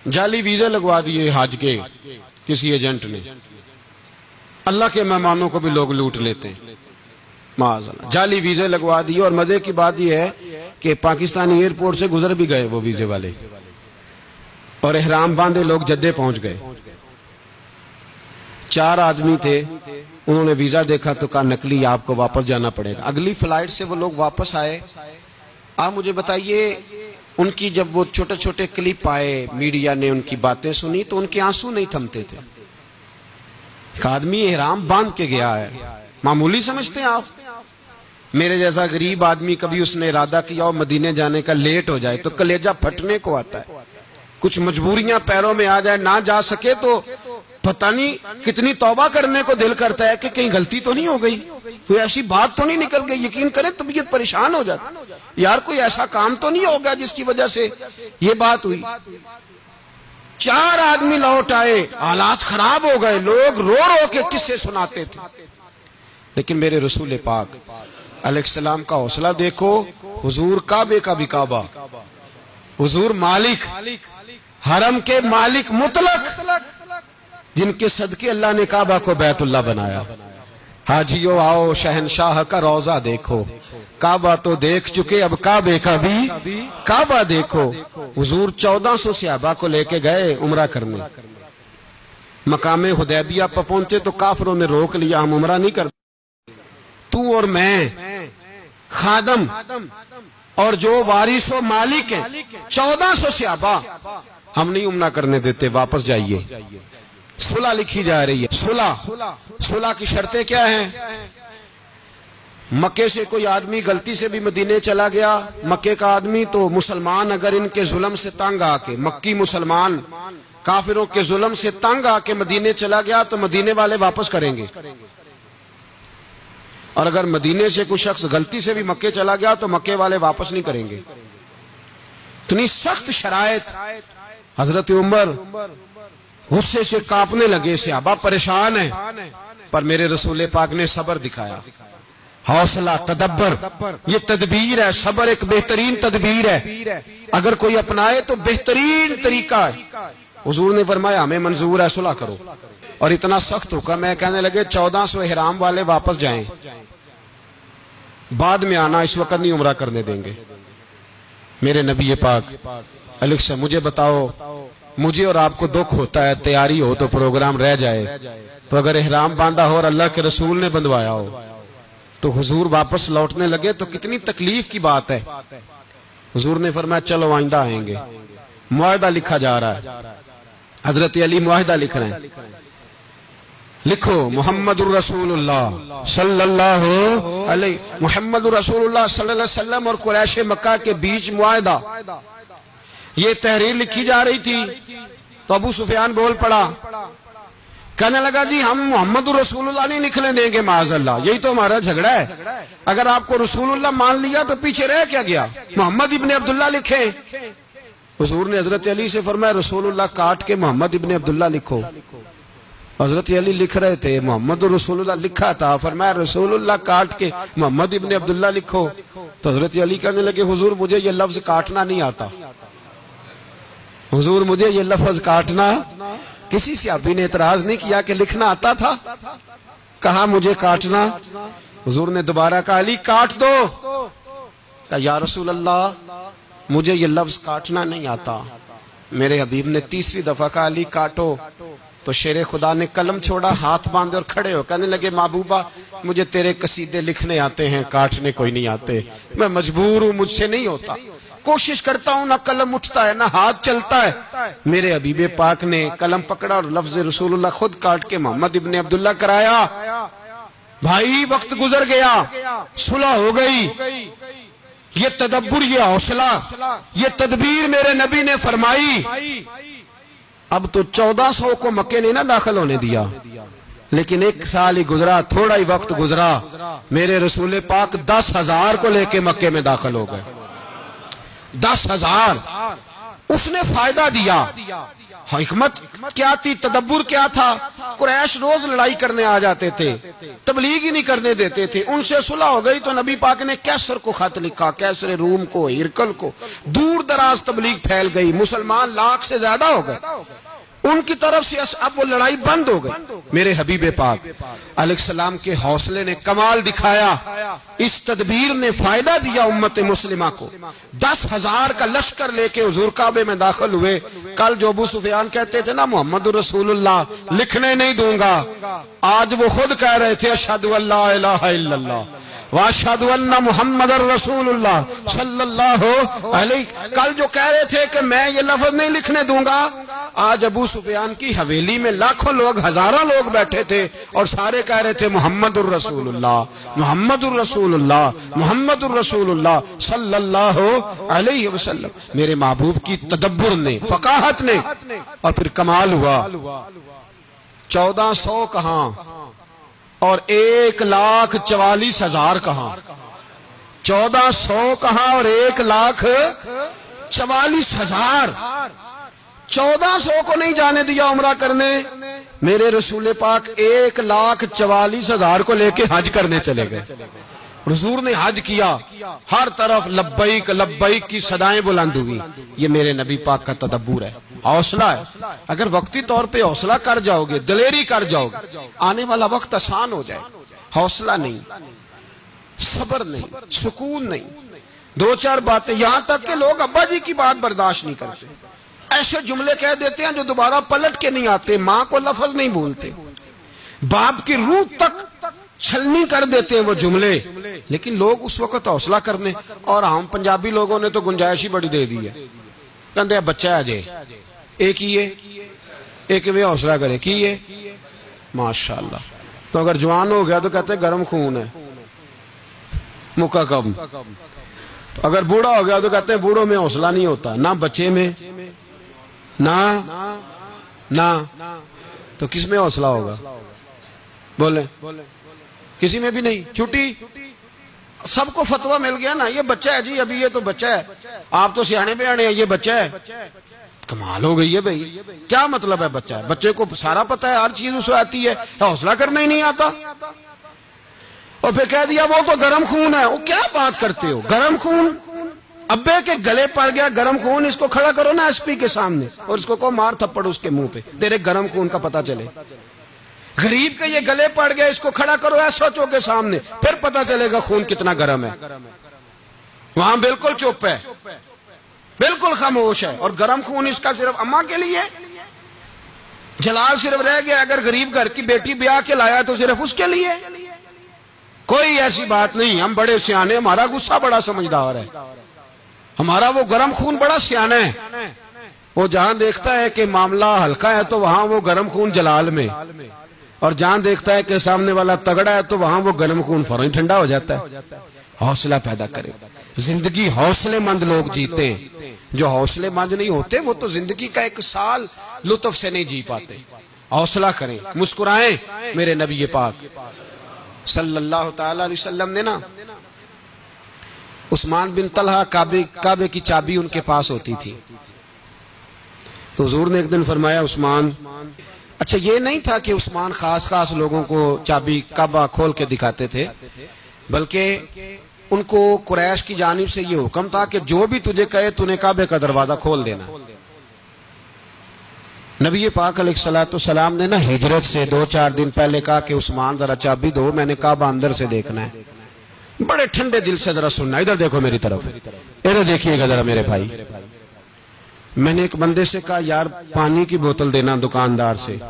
जाली वीजे लगवा दिए हज के किसी एजेंट ने, अल्लाह के मेहमानों को भी लोग लूट लेते हैं, माज़अल्लाह। जाली वीजे लगवा दिए, और मजे की बात यह है कि पाकिस्तानी एयरपोर्ट से गुजर भी गए वो वीजे वाले, और एहराम बांधे लोग जद्दे पहुंच गए। 4 आदमी थे, उन्होंने वीजा देखा तो कहा नकली, आपको वापस जाना पड़ेगा। अगली फ्लाइट से वो लोग वापस आए। आप मुझे बताइए, उनकी जब वो छोटे छोटे क्लिप आए, मीडिया ने उनकी बातें सुनी, तो उनके आंसू नहीं थमते थे। एक आदमी एहराम बांध के गया है, मामूली समझते हैं आप? मेरे जैसा गरीब आदमी, कभी उसने इरादा किया और मदीने जाने का, लेट हो जाए तो कलेजा फटने को आता है। कुछ मजबूरियां पैरों में आ जाए, ना जा सके तो पता नहीं कितनी तौबा करने को दिल करता है कि कहीं गलती तो नहीं हो गई, कोई ऐसी बात तो नहीं निकल गई। यकीन करें तबीयत परेशान हो जाती, यार कोई ऐसा काम तो नहीं होगा जिसकी वजह से ये बात हुई। 4 आदमी लौट आए, हालात खराब हो गए, लोग रो रो के किस्से सुनाते थे। लेकिन मेरे रसूल पाक अलैहिस्सलाम का हौसला देखो। हुजूर काबे का भी काबा, हुजूर मालिक, हरम के मालिक मुतलक, जिनके सदके अल्लाह ने काबा को बैतुल्लाह बनाया। हाजियो आओ शहनशाह का रोजा देखो, काबा तो देख चुके, अब काबे का भी काबा देखो। हुजूर 1400 सहाबा को लेके गए उम्रा करने, मकामे हुदैबिया पर पहुंचे तो काफिरों ने रोक लिया, हम उम्रा नहीं करते। तू और मैं खादम और जो वारिसो मालिक है, 1400 सहाबा, हम नहीं उम्रा करने देते, वापस जाइए। सुलह लिखी जा रही है। सुलह की शर्तें क्या हैं? मक्के से कोई आदमी गलती से भी मदीने चला गया, मक्के का आदमी, तो मुसलमान अगर इनके जुल्म से तंग आके, मक्की मुसलमान काफिरों के जुल्म से तंग आके मदीने चला गया तो मदीने वाले वापस करेंगे। और अगर मदीने से कोई शख्स गलती से भी मक्के चला गया तो मक्के वाले वापस नहीं करेंगे। इतनी सख्त शराइत। हजरत उमर गुस्से से कांपने लगे, सहाबा परेशान है, पर मेरे रसूल पाक ने सब्र दिखाया, हौसला, तदब्बर, ये तदबीर है। सब्र एक बेहतरीन तदबीर है, अगर कोई अपनाए तो बेहतरीन तरीका है। हुजूर ने फरमाया हमें मंजूर है, सुलह करो। और इतना सख्त हुक्म है, कहने लगे 1400 इहराम वाले वापस जाएं, बाद में आना, इस वक्त नहीं उम्रा करने देंगे। मेरे नबी पाक अलैहि, मुझे बताओ, मुझे और आपको दुख होता है, तैयारी हो तो प्रोग्राम रह जाए, तो अगर इहराम बांधा हो और अल्लाह के रसूल ने बंधवाया हो तो हुजूर वापस लौटने लगे तो कितनी तकलीफ की बात है। हुजूर ने फरमाया चलो आइंदा आएंगे। मुआहदा लिखा जा रहा है, हजरत अली मुआहदा लिख रहे हैं, लिखो मुहम्मदुर रसूलुल्लाह सल्लल्लाहु अलैहि, मुहम्मदुर रसूलुल्लाह सल्लल्लाहु अलैहि वसल्लम और कुरैश मक्का के बीच मुआहदा। ये तहरीर लिखी जा रही थी तो अबू सुफियान बोल पड़ा, कहने लगा जी हम मोहम्मद रसूलुल्लाह नहीं निकलने देंगे, माज़अल्लाह, यही तो हमारा झगड़ा है। अगर आपको रसूलुल्लाह मान लिया तो पीछे रह क्या गया, मोहम्मद इब्ने अब्दुल्लाह लिखे। हुजूर ने हजरत अली से फरमाया रसूलुल्लाह काट के मोहम्मद इब्ने अब्दुल्लाह लिखो। हजरत अली लिख रहे थे मोहम्मद रसूलुल्लाह लिखा था, फरमाया रसूलुल्लाह काट के मोहम्मद इब्ने अब्दुल्ला लिखो। तो हजरत अली कहने लगे हुजूर मुझे ये लफ्ज काटना नहीं आता, हुजूर मुझे ये लफ्ज काटना। किसी सहाबी ने एतराज नहीं किया कि लिखना आता था, कहा मुझे काटना। हुजूर ने दोबारा कहा अली काट दो। कहा या रसूल अल्लाह मुझे ये लफ्ज काटना नहीं आता। मेरे हबीब ने तीसरी दफा कहा अली काटो। तो शेरे खुदा ने कलम छोड़ा, हाथ बांधे और खड़े हो कहने लगे महबूबा मुझे तेरे कसीदे लिखने आते हैं, काटने कोई नहीं आते, मैं मजबूर हूं, मुझसे नहीं होता, कोशिश करता हूं, ना कलम उठता है ना हाथ चलता है। मेरे हबीबे पाक ने कलम पकड़ा और लफ्ज रसूलुल्लाह खुद काट के मोहम्मद इब्ने अब्दुल्ला कराया। भाई वक्त गुजर गया, सुलह हो गई। ये तदब्बुर, ये हौसला, ये तदबीर मेरे नबी ने फरमाई। अब तो 1400 को मक्के ने ना दाखिल होने दिया, लेकिन एक साल ही गुजरा, थोड़ा ही वक्त गुजरा, मेरे रसूल पाक 10,000 को लेके मक्के में दाखिल हो गए। 10,000 उसने फायदा दिया। हिकमत क्या थी, तदब्बुर क्या था? कुरैश रोज लड़ाई करने आ जाते थे, तबलीग ही नहीं करने देते थे। उनसे सुलह हो गई तो नबी पाक ने कैसर को खत लिखा, कैसर रूम को, हिरकल को, दूर दराज तबलीग फैल गई, मुसलमान 100,000 से ज्यादा हो गए। उनकी तरफ से अब वो लड़ाई बंद हो गई। मेरे हबीबे पाक अलैहिस्सलाम के हौसले ने कमाल दिखाया, इस तदबीर ने फायदा दिया उम्मत मुस्लिमा को। 10,000 का लश्कर लेके हुजूर काबे में दाखिल हुए। कल जो अबू सुफियान कहते थे ना मोहम्मद रसूलुल्लाह लिखने नहीं दूंगा, आज वो खुद कह रहे थे अशहदु अल्ला इलाहा इल्लल्लाह व अशहदु अन्ना मुहम्मदर रसूलुल्लाह सल्लल्लाहु अलैहि। कल जो कह रहे थे कि मैं ये लफ्ज नहीं लिखने दूंगा, आज अबू सुफियान की हवेली में लाखों लोग, हजारों लोग बैठे थे और सारे कह रहे थे मोहम्मदुर रसूलुल्लाह, मोहम्मदुर रसूलुल्लाह, मोहम्मदुर रसूलुल्लाह सल्लल्लाहु अलैहि वसल्लम। मेरे महबूब की तदब्बुर ने, फकाहत ने, और फिर कमाल हुआ। 1400 कहां और 1,44,000 कहां, 1400 कहां और 1,44,000। 1400 को नहीं जाने दिया उम्रा करने, मेरे रसूल पाक 1,44,000 को लेके हज करने चले गए। हुजूर ने हज किया, हर तरफ लब्बैक लब्बैक की सदाएं बुलंद हुई। ये मेरे नबी पाक का तदब्बुर है, हौसला है। अगर वक्ती तौर पे हौसला कर जाओगे, दिलेरी कर जाओगे, आने वाला वक्त आसान हो जाए। हौसला नहीं, सब्र नहीं, सुकून नहीं, 2-4 बातें, यहां तक के लोग अब्बा जी की बात बर्दाश्त नहीं करते, ऐसे जुमले कह देते हैं जो दोबारा पलट के नहीं आते, माँ को लफ्ज नहीं बोलते, बाप की रूह तक छलनी कर देते हैं वो जुमले। लेकिन लोग उस वक्त हौसला करने, और हम पंजाबी लोगों ने तो गुंजाइश ही बड़ी दे दी है, कहते बच्चा है जे एक ही है, एक वे हौसला करे की है माशाल्लाह। तो अगर जवान हो गया तो कहते गर्म खून है, मुक्का कम। अगर बूढ़ा हो गया तो कहते हैं बूढ़ों में हौसला नहीं होता, ना बच्चे में ना तो किस में हौसला होगा? बोले किसी में भी नहीं। छुट्टी, सबको फतवा मिल गया ना, ये बच्चा है जी, अभी ये तो बच्चा है, आप तो सियाने बयाने हैं, ये बच्चा है। कमाल हो गई है भाई, क्या मतलब है बच्चा है? बच्चे को सारा पता है, हर चीज उसे आती है, हौसला करना ही नहीं आता। और फिर कह दिया वो तो गर्म खून है। वो क्या बात करते हो, गर्म खून? अब्बे के गले पड़ गया गर्म खून, इसको खड़ा करो ना एसपी के सामने और इसको को मार थप्पड़ उसके मुंह पे, तेरे गर्म खून का पता चले। गरीब के ये गले पड़ गया, इसको खड़ा करो एसओचओ के सामने, फिर पता चलेगा खून कितना गर्म है। वहां बिल्कुल चुप है, बिल्कुल खामोश है। और गर्म खून इसका सिर्फ अम्मा के लिए, जलाल सिर्फ रह गया अगर गरीब घर की बेटी ब्याह के लाया तो सिर्फ उसके लिए। कोई ऐसी बात नहीं, हम बड़े सियाने, हमारा गुस्सा बड़ा समझदार है, हमारा वो गर्म खून बड़ा सियाना है। वो जहां देखता है कि मामला हल्का है तो वहां वो गर्म खून जलाल में, और जहां देखता है कि सामने वाला तगड़ा है तो वहां वो गर्म खून फौरन ठंडा हो जाता है। हौसला पैदा करे, जिंदगी हौसलेमंद लोग जीते हैं, जो हौसलेमंद नहीं होते वो तो जिंदगी का एक साल लुत्फ से नहीं जी पाते। हौसला करें, मुस्कुराएं। मेरे नबी पाक सल्लल्लाहु ताला अलैहि वसल्लम ने ना उस्मान बिन तलहा, काबे की चाबी उनके पास होती थी, तो हुजूर ने एक दिन फरमाया उस्मान अच्छा, ये नहीं था कि उस्मान खास लोगों को चाबी काबा खोल के दिखाते थे, बल्कि उनको कुरैश की जानिब से ये हुक्म था कि जो भी तुझे कहे तूने काबे का दरवाजा खोल देना। नबी पाक अलैहिस्सलाम ने ना हिजरत से 2-4 दिन पहले कहा कि उस्मान जरा चाबी दो, मैंने काबा अंदर से देखना है। बड़े ठंडे दिल से जरा सुनना, इधर देखो मेरी तरफ, इधर देखिएगा जरा मेरे भाई। मैंने एक बंदे से कहा यार पानी की बोतल देना दुकानदार से,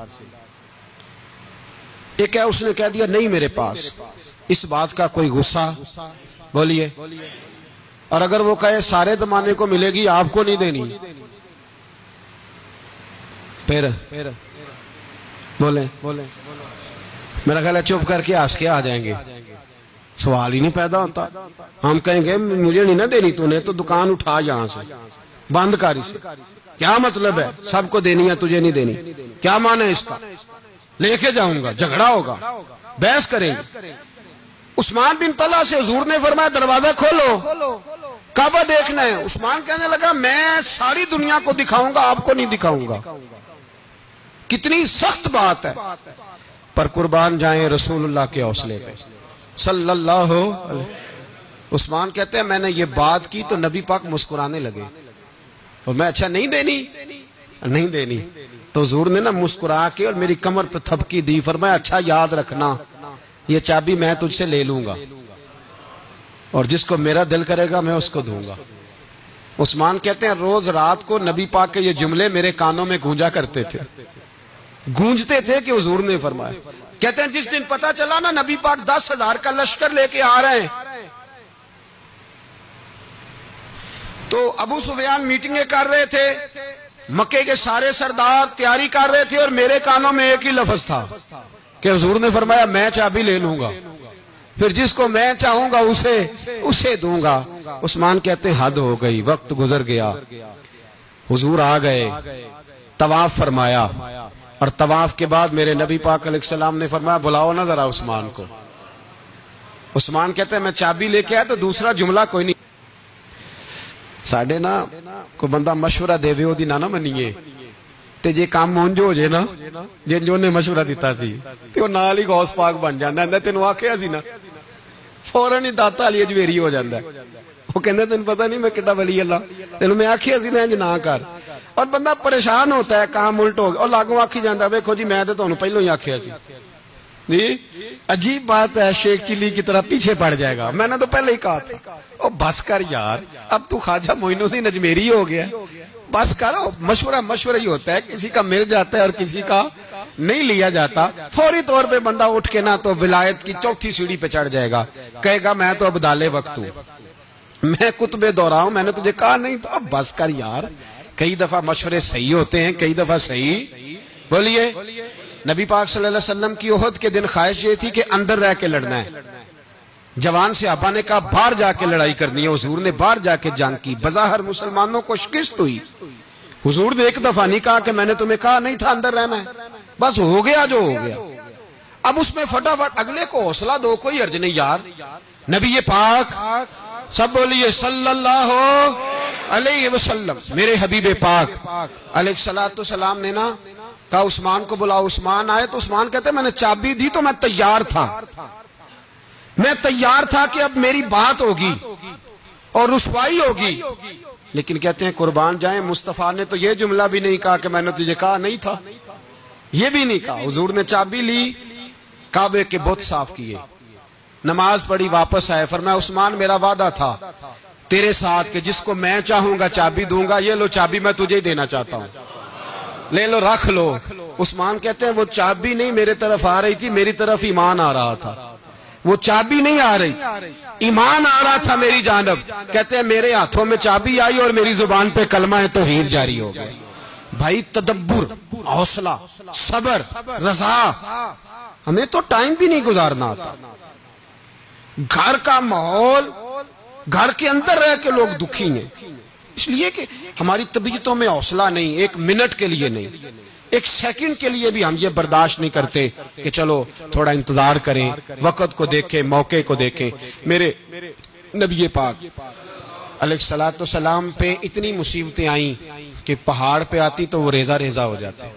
एक है उसने कह दिया नहीं मेरे पास। इस बात का कोई गुस्सा? बोलिए। और अगर वो कहे सारे जमाने को मिलेगी आपको नहीं देनी, फिर बोले मेरा ख्याल है चुप करके हंस के आ जाएंगे, सवाल ही नहीं पैदा होता। हम कहेंगे मुझे नहीं ना देनी तूने, तो दुकान उठा यहां से, बंद कर इसे। क्या मतलब है सबको देनी है तुझे नहीं देनी? क्या माने इसका? लेके जाऊंगा, झगड़ा होगा, बहस करेंगे। उस्मान बिन तला से हुजूर ने फरमाया दरवाजा खोलो, काबा देखना है। उस्मान कहने लगा मैं सारी दुनिया को दिखाऊंगा, आपको नहीं दिखाऊंगा। कितनी सख्त बात है, पर कुर्बान जाएं रसूलुल्लाह के हौसले पे सल्लल्लाहु अलैहि। उस्मान कहते हैं मैंने ये बात की तो नबी पाक मुस्कुराने लगे, और मैं अच्छा नहीं देनी तो हुजूर ने ना मुस्कुरा के और मेरी कमर पे थपकी दी, फरमाया अच्छा याद रखना ये चाबी मैं तुझसे ले लूंगा, और जिसको मेरा दिल करेगा मैं उसको दूंगा। उस्मान कहते हैं रोज रात को नबी पाक के ये जुमले मेरे कानों में गूंजा करते थे, गूंजते थे कि हुजूर ने फरमाया। कहते हैं जिस दिन पता चला ना नबी पाक 10,000 का लश्कर लेके आ रहे हैं, तो अबू सुफियान मीटिंगें कर रहे थे, मक्के के सारे सरदार तैयारी कर रहे थे, और मेरे कानों में एक ही लफ्ज था कि हुजूर ने फरमाया मैं चाबी ले लूंगा, फिर जिसको मैं चाहूंगा उसे दूंगा। उस्मान कहते हैं हद हो गई, वक्त गुजर गया। हुजूर आ गए, तवाफ फरमाया, और तवाफ के बाद मेरे नबी पाक अलैहिस्सलाम ने फरमाया बुलाओ ना जरा उस्मान को। उस्मान कहते हैं मैं चाबी लेके आया तो दूसरा जुमला कोई नहीं। साढ़े ना कोई बंदा मशवरा देवे ओदी ना मनीए, ते जे काम उंज हो जाए ना जिंज उन्हें मशवरा दिता सी ते ओह नाल ही गौस पाक बन जांदा है। तेनों आखिया सी ना, फौरन ही दाता वाली अजवेरी हो जाता है। वो कहंदे तेन पता नहीं मैं किड्डा वली अल्लाह, तेनों मैं आखिया सी ना इंज ना कर, और बंदा परेशान होता है काम उल्ट हो गया, और लागों आखी जाता वेखो जी मैं तो तुहानूं पहलों ही आखिया सी जी। अजीब बात है, शेख चिल्ली की तरह पीछे पड़ जाएगा, मैंने तो पहले ही कहा था। ओ बस कर यार, अब तू ख्वाजा मोइनुद्दीन अजमेरी हो गया, बस करो। मशवरा ही होता है, किसी का मिल जाता है और किसी का नहीं लिया जाता। फौरी तौर पे बंदा उठ के ना तो विलायत की चौथी सीढ़ी पे चढ़ जाएगा, कहेगा मैं तो अब दाले वक्त हूं, मैं कुतबे दौरा हूं, मैंने तुझे कहा नहीं। तो अब बस कर यार, कई दफा मशवरे सही होते हैं, कई दफा सही। बोलिए। नबी पाक सल्लल्लाहु अलैहि वसल्लम की ओहद के दिन ख्वाहिश ये थी कि अंदर रह के लड़ना है। जवान से आपा ने कहा बाहर जाके लड़ाई करनी है। हुजूर ने बाहर जाके जंग की, बज़ाहिर मुसलमानों को शिकस्त हुई। हुजूर ने एक दफा नहीं कहा कि मैंने तुम्हें कहा नहीं था अंदर रहना है, बस हो गया जो हो गया। अब उसमें फटाफट अगले को हौसला दो, कोई अर्ज नहीं यार। नबी ये पाक, सब बोलिए सल्लल्लाहु अलैहि वसल्लम, मेरे हबीबे पाक अलैहिस्सलातु सलाम ने ना कहा उस्मान को बुलाओ। उस्मान आए तो उस्मान कहते मैंने चाबी दी तो मैं तैयार था कि अब मेरी बात होगी और रुसवाई होगी। लेकिन कहते हैं कुर्बान जाए, मुस्तफा ने तो ये जुमला भी नहीं कहा कि मैंने तुझे कहा नहीं था, ये भी नहीं कहा। हुजूर ने चाबी ली, काबे के बुत साफ किए, नमाज पढ़ी, वापस आए। फरमाया उस्मान मेरा वादा था तेरे साथ कि जिसको मैं चाहूंगा चाबी दूंगा, ये लो चाबी मैं तुझे ही देना चाहता हूं, ले लो रख लो। उस्मान कहते हैं वो चाबी नहीं मेरे तरफ आ रही थी, मेरी तरफ ईमान आ रहा था। वो चाबी नहीं आ रही, ईमान आ रहा था मेरी जानब। कहते हैं मेरे हाथों में चाबी आई और मेरी जुबान पे कलमा है तौहीद जारी हो गया। भाई तदब्बुर, हौसला, सबर, रजा, हमें तो टाइम भी नहीं गुजारना आता। घर का माहौल, घर के अंदर रह के लोग दुखी हैं, इसलिए कि हमारी तबीयतों में हौसला नहीं, एक मिनट के लिए नहीं, एक सेकंड के लिए भी हम ये बर्दाश्त नहीं करते कि चलो थोड़ा इंतजार करें, वक्त को देखें, मौके को देखें। मेरे नबी पाक अलैहिस्सलातु सलाम पे इतनी मुसीबतें आई कि पहाड़ पे आती तो वो रेजा रेजा हो जाते।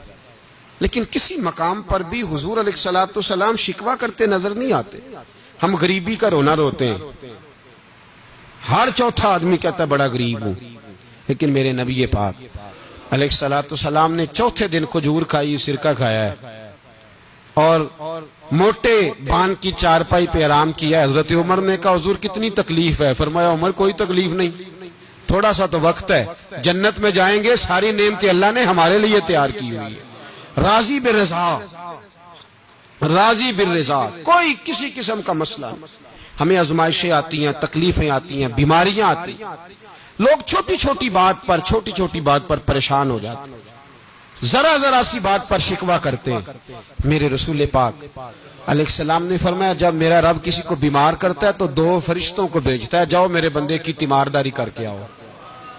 लेकिन किसी मकाम पर भी हुजूर अलैहिस्सलाम शिकवा करते नजर नहीं आते। हम गरीबी का रोना रोते हैं, हर चौथा आदमी कहता है बड़ा गरीब हूं, लेकिन मेरे नबी पाक अलैहिस्सलाम ने चौथे दिन खजूर खाई, सिरका खाया है और मोटे बान की चारपाई पे आराम किया। हजरत उमर ने कहा हुजूर कितनी तकलीफ है? फरमाया उमर कोई तकलीफ नहीं, थोड़ा सा तो वक्त है, जन्नत में जाएंगे, सारी नेमतें अल्लाह ने हमारे लिए तैयार की हुई है। राजी बिर्रिज़ा, राजी बिर्रिज़ा, कोई किसी किस्म का मसला नहीं। हमें आजमाइशें आती हैं, तकलीफें आती हैं, बीमारियां आती हैं, लोग छोटी छोटी बात पर परेशान हो जाते हैं, जरा जरा सी बात पर शिकवा करते हैं। मेरे रसूल पाक अलैहिस्सलाम ने फरमाया जब मेरा रब किसी को बीमार करता है तो 2 फरिश्तों को भेजता है, जाओ मेरे बंदे की तीमारदारी करके आओ।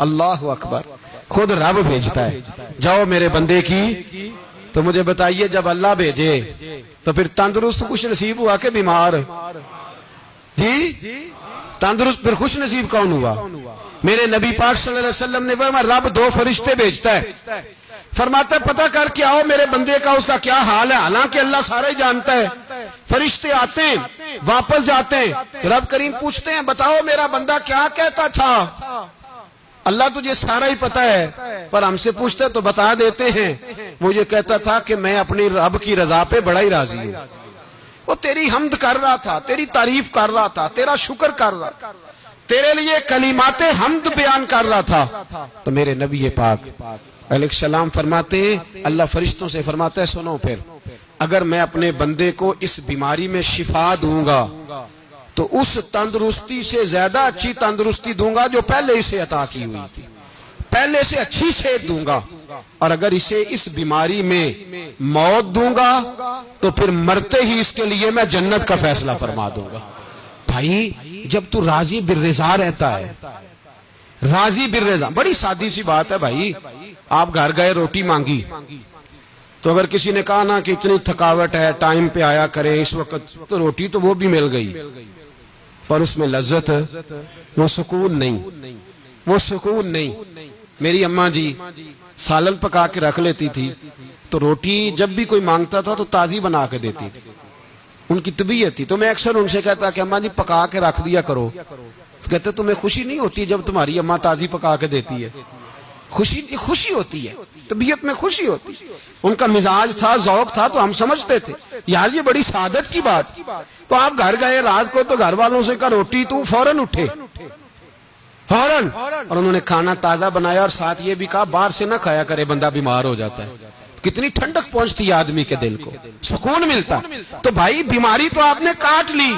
अल्लाह अकबर, खुद रब भेजता है, जाओ मेरे बंदे की। तो मुझे बताइए जब अल्लाह भेजे तो फिर तंदुरुस्त खुश नसीब हुआ के बीमार? जी तंदुरुस्त फिर खुश नसीब कौन हुआ? मेरे नबी पाक सल्लल्लाहु अलैहि वसल्लम ने फरमाया रब 2 फरिश्ते भेजता है, फरमाता है पता करके आओ मेरे बंदे का उसका क्या हाल है। हालांकि अल्लाह सारा ही जानता है। फरिश्ते आते हैं, वापस जाते हैं, रब करीम पूछते हैं बताओ मेरा बंदा क्या कहता था? अल्लाह तुझे सारा ही पता है, पर हमसे पूछते तो बता देते हैं। वो ये कहता था कि मैं अपनी रब की रजा पे बड़ा ही राजी हूं। वो तेरी हमद कर रहा था, तेरी तारीफ कर रहा था, तेरा शुक्र कर रहा था, तेरे लिए कलीमाते हमद बयान कर रहा था। तो मेरे नबी पाक अलैहिस्सलाम फरमाते हैं, अल्लाह फरिश्तों से फरमाता है सुनो फिर अगर मैं अपने बंदे को इस बीमारी में शिफा दूंगा तो उस तंदुरुस्ती से ज्यादा अच्छी तंदुरुस्ती दूंगा जो पहले इसे अता की हुई थी, पहले से अच्छी सेहत दूंगा। और अगर इसे इस बीमारी में मौत दूंगा तो फिर मरते ही इसके लिए मैं जन्नत का फैसला फरमा दूंगा। भाई जब तू राजी बिर्रिज़ा रहता है, राजी बिर्रिज़ा, बड़ी सादी सी बात है भाई। आप घर गए, रोटी मांगी, तो अगर किसी ने कहा ना कि इतनी थकावट है, टाइम पे आया करें इस वक्त, तो रोटी तो वो भी मिल गई, पर उसमें लज्जत, वो सुकून नहीं, वो सुकून नहीं। मेरी अम्मा जी सालन पका के रख लेती थी, तो रोटी जब भी कोई मांगता था तो ताजी बना के देती थी, उनकी तबीयत थी। तो मैं अक्सर उनसे कहता कि अम्मा जी पका के रख दिया करो। तो कहते तुम्हें खुशी नहीं होती जब तुम्हारी अम्मा ताजी पका के देती है? खुशी होती है, तबीयत में खुशी होती है। उनका मिजाज था, जौक था, तो हम समझते थे यार ये बड़ी सादत की बात। तो आप घर गए रात को, तो घर वालों से कहा रोटी, तू फौरन उठे, फौरन। और उन्होंने खाना ताजा बनाया और साथ ये भी कहा बाहर से ना खाया करे, बंदा बीमार हो जाता है। कितनी ठंडक पहुंचती है आदमी के दिल को, सुकून मिलता। तो भाई बीमारी तो आपने काट ली,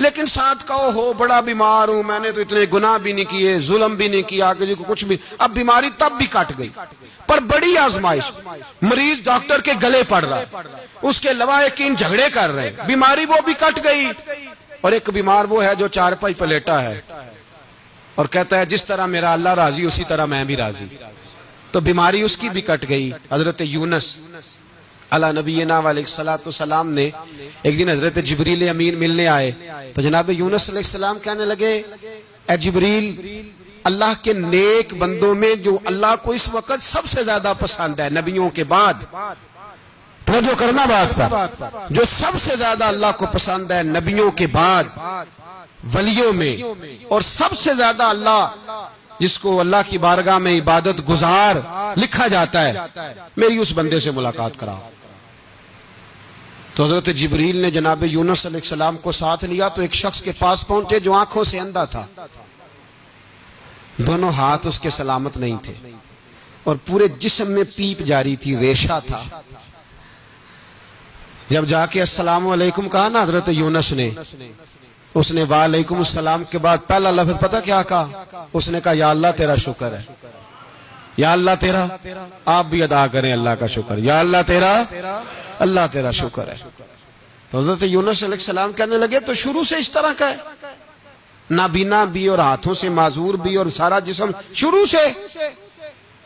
लेकिन साथ कहो हो बड़ा बीमार हूं, मैंने तो इतने गुनाह भी नहीं किए, जुल्म भी नहीं किया, किसी को कुछ भी। अब बीमारी तब भी कट गई, पर बड़ी आजमाइश, मरीज डॉक्टर के गले पड़ रहा है, उसके लवाहिकीन झगड़े कर रहे हैं, बीमारी वो भी कट गई। और एक बीमार वो है जो चारपाई पर लेटा है और कहता है जिस तरह मेरा अल्लाह राजी उसी तरह मैं भी राजी। तो बीमारी उसकी भी कट गई। हजरत यूनुस अला नबीना अलैहिस्सलाम ने एक दिन हजरत जिब्रील अमीन मिलने आए, तो जनाब यूनुस अलैहिस्सलाम कहने लगे ए जिब्रील, अल्लाह के नेक बंदों में जो अल्लाह को इस वक्त सबसे ज्यादा पसंद है नबियों के बाद, तो जो करना बात पर, जो सबसे ज्यादा अल्लाह को पसंद है नबियों के बाद वलियों में, और सबसे ज्यादा अल्लाह जिसको अल्लाह की बारगाह में इबादत गुजार लिखा जाता है, मेरी उस बंदे से मुलाकात कराओ। तो हजरत जिब्रील ने जनाब यूनुस अलैहिस्सलाम को साथ लिया, तो एक शख्स के पास पहुंचे जो आंखों से अंधा था, दोनों हाथ उसके सलामत नहीं थे और पूरे जिस्म में पीप जारी थी, रेशा था। जब जाके अस्सलाम वालेकुम कहा ना हजरत यूनुस ने, उसने वालेकुम अस्सलाम के बाद पहला लफ्ज पता क्या कहा? उसने कहा या अल्लाह तेरा शुक्र है, या अल्लाह तेरा, आप भी अदा करें अल्लाह का शुक्र, या अल्लाह तेरा, अल्लाह तेरा शुक्र है। तो हजरत यूनुस अलैहिस्सलाम कहने लगे तो शुरू से इस तरह का है, नाबीना भी और हाथों से माजूर भी और सारा जिस्म शुरू से।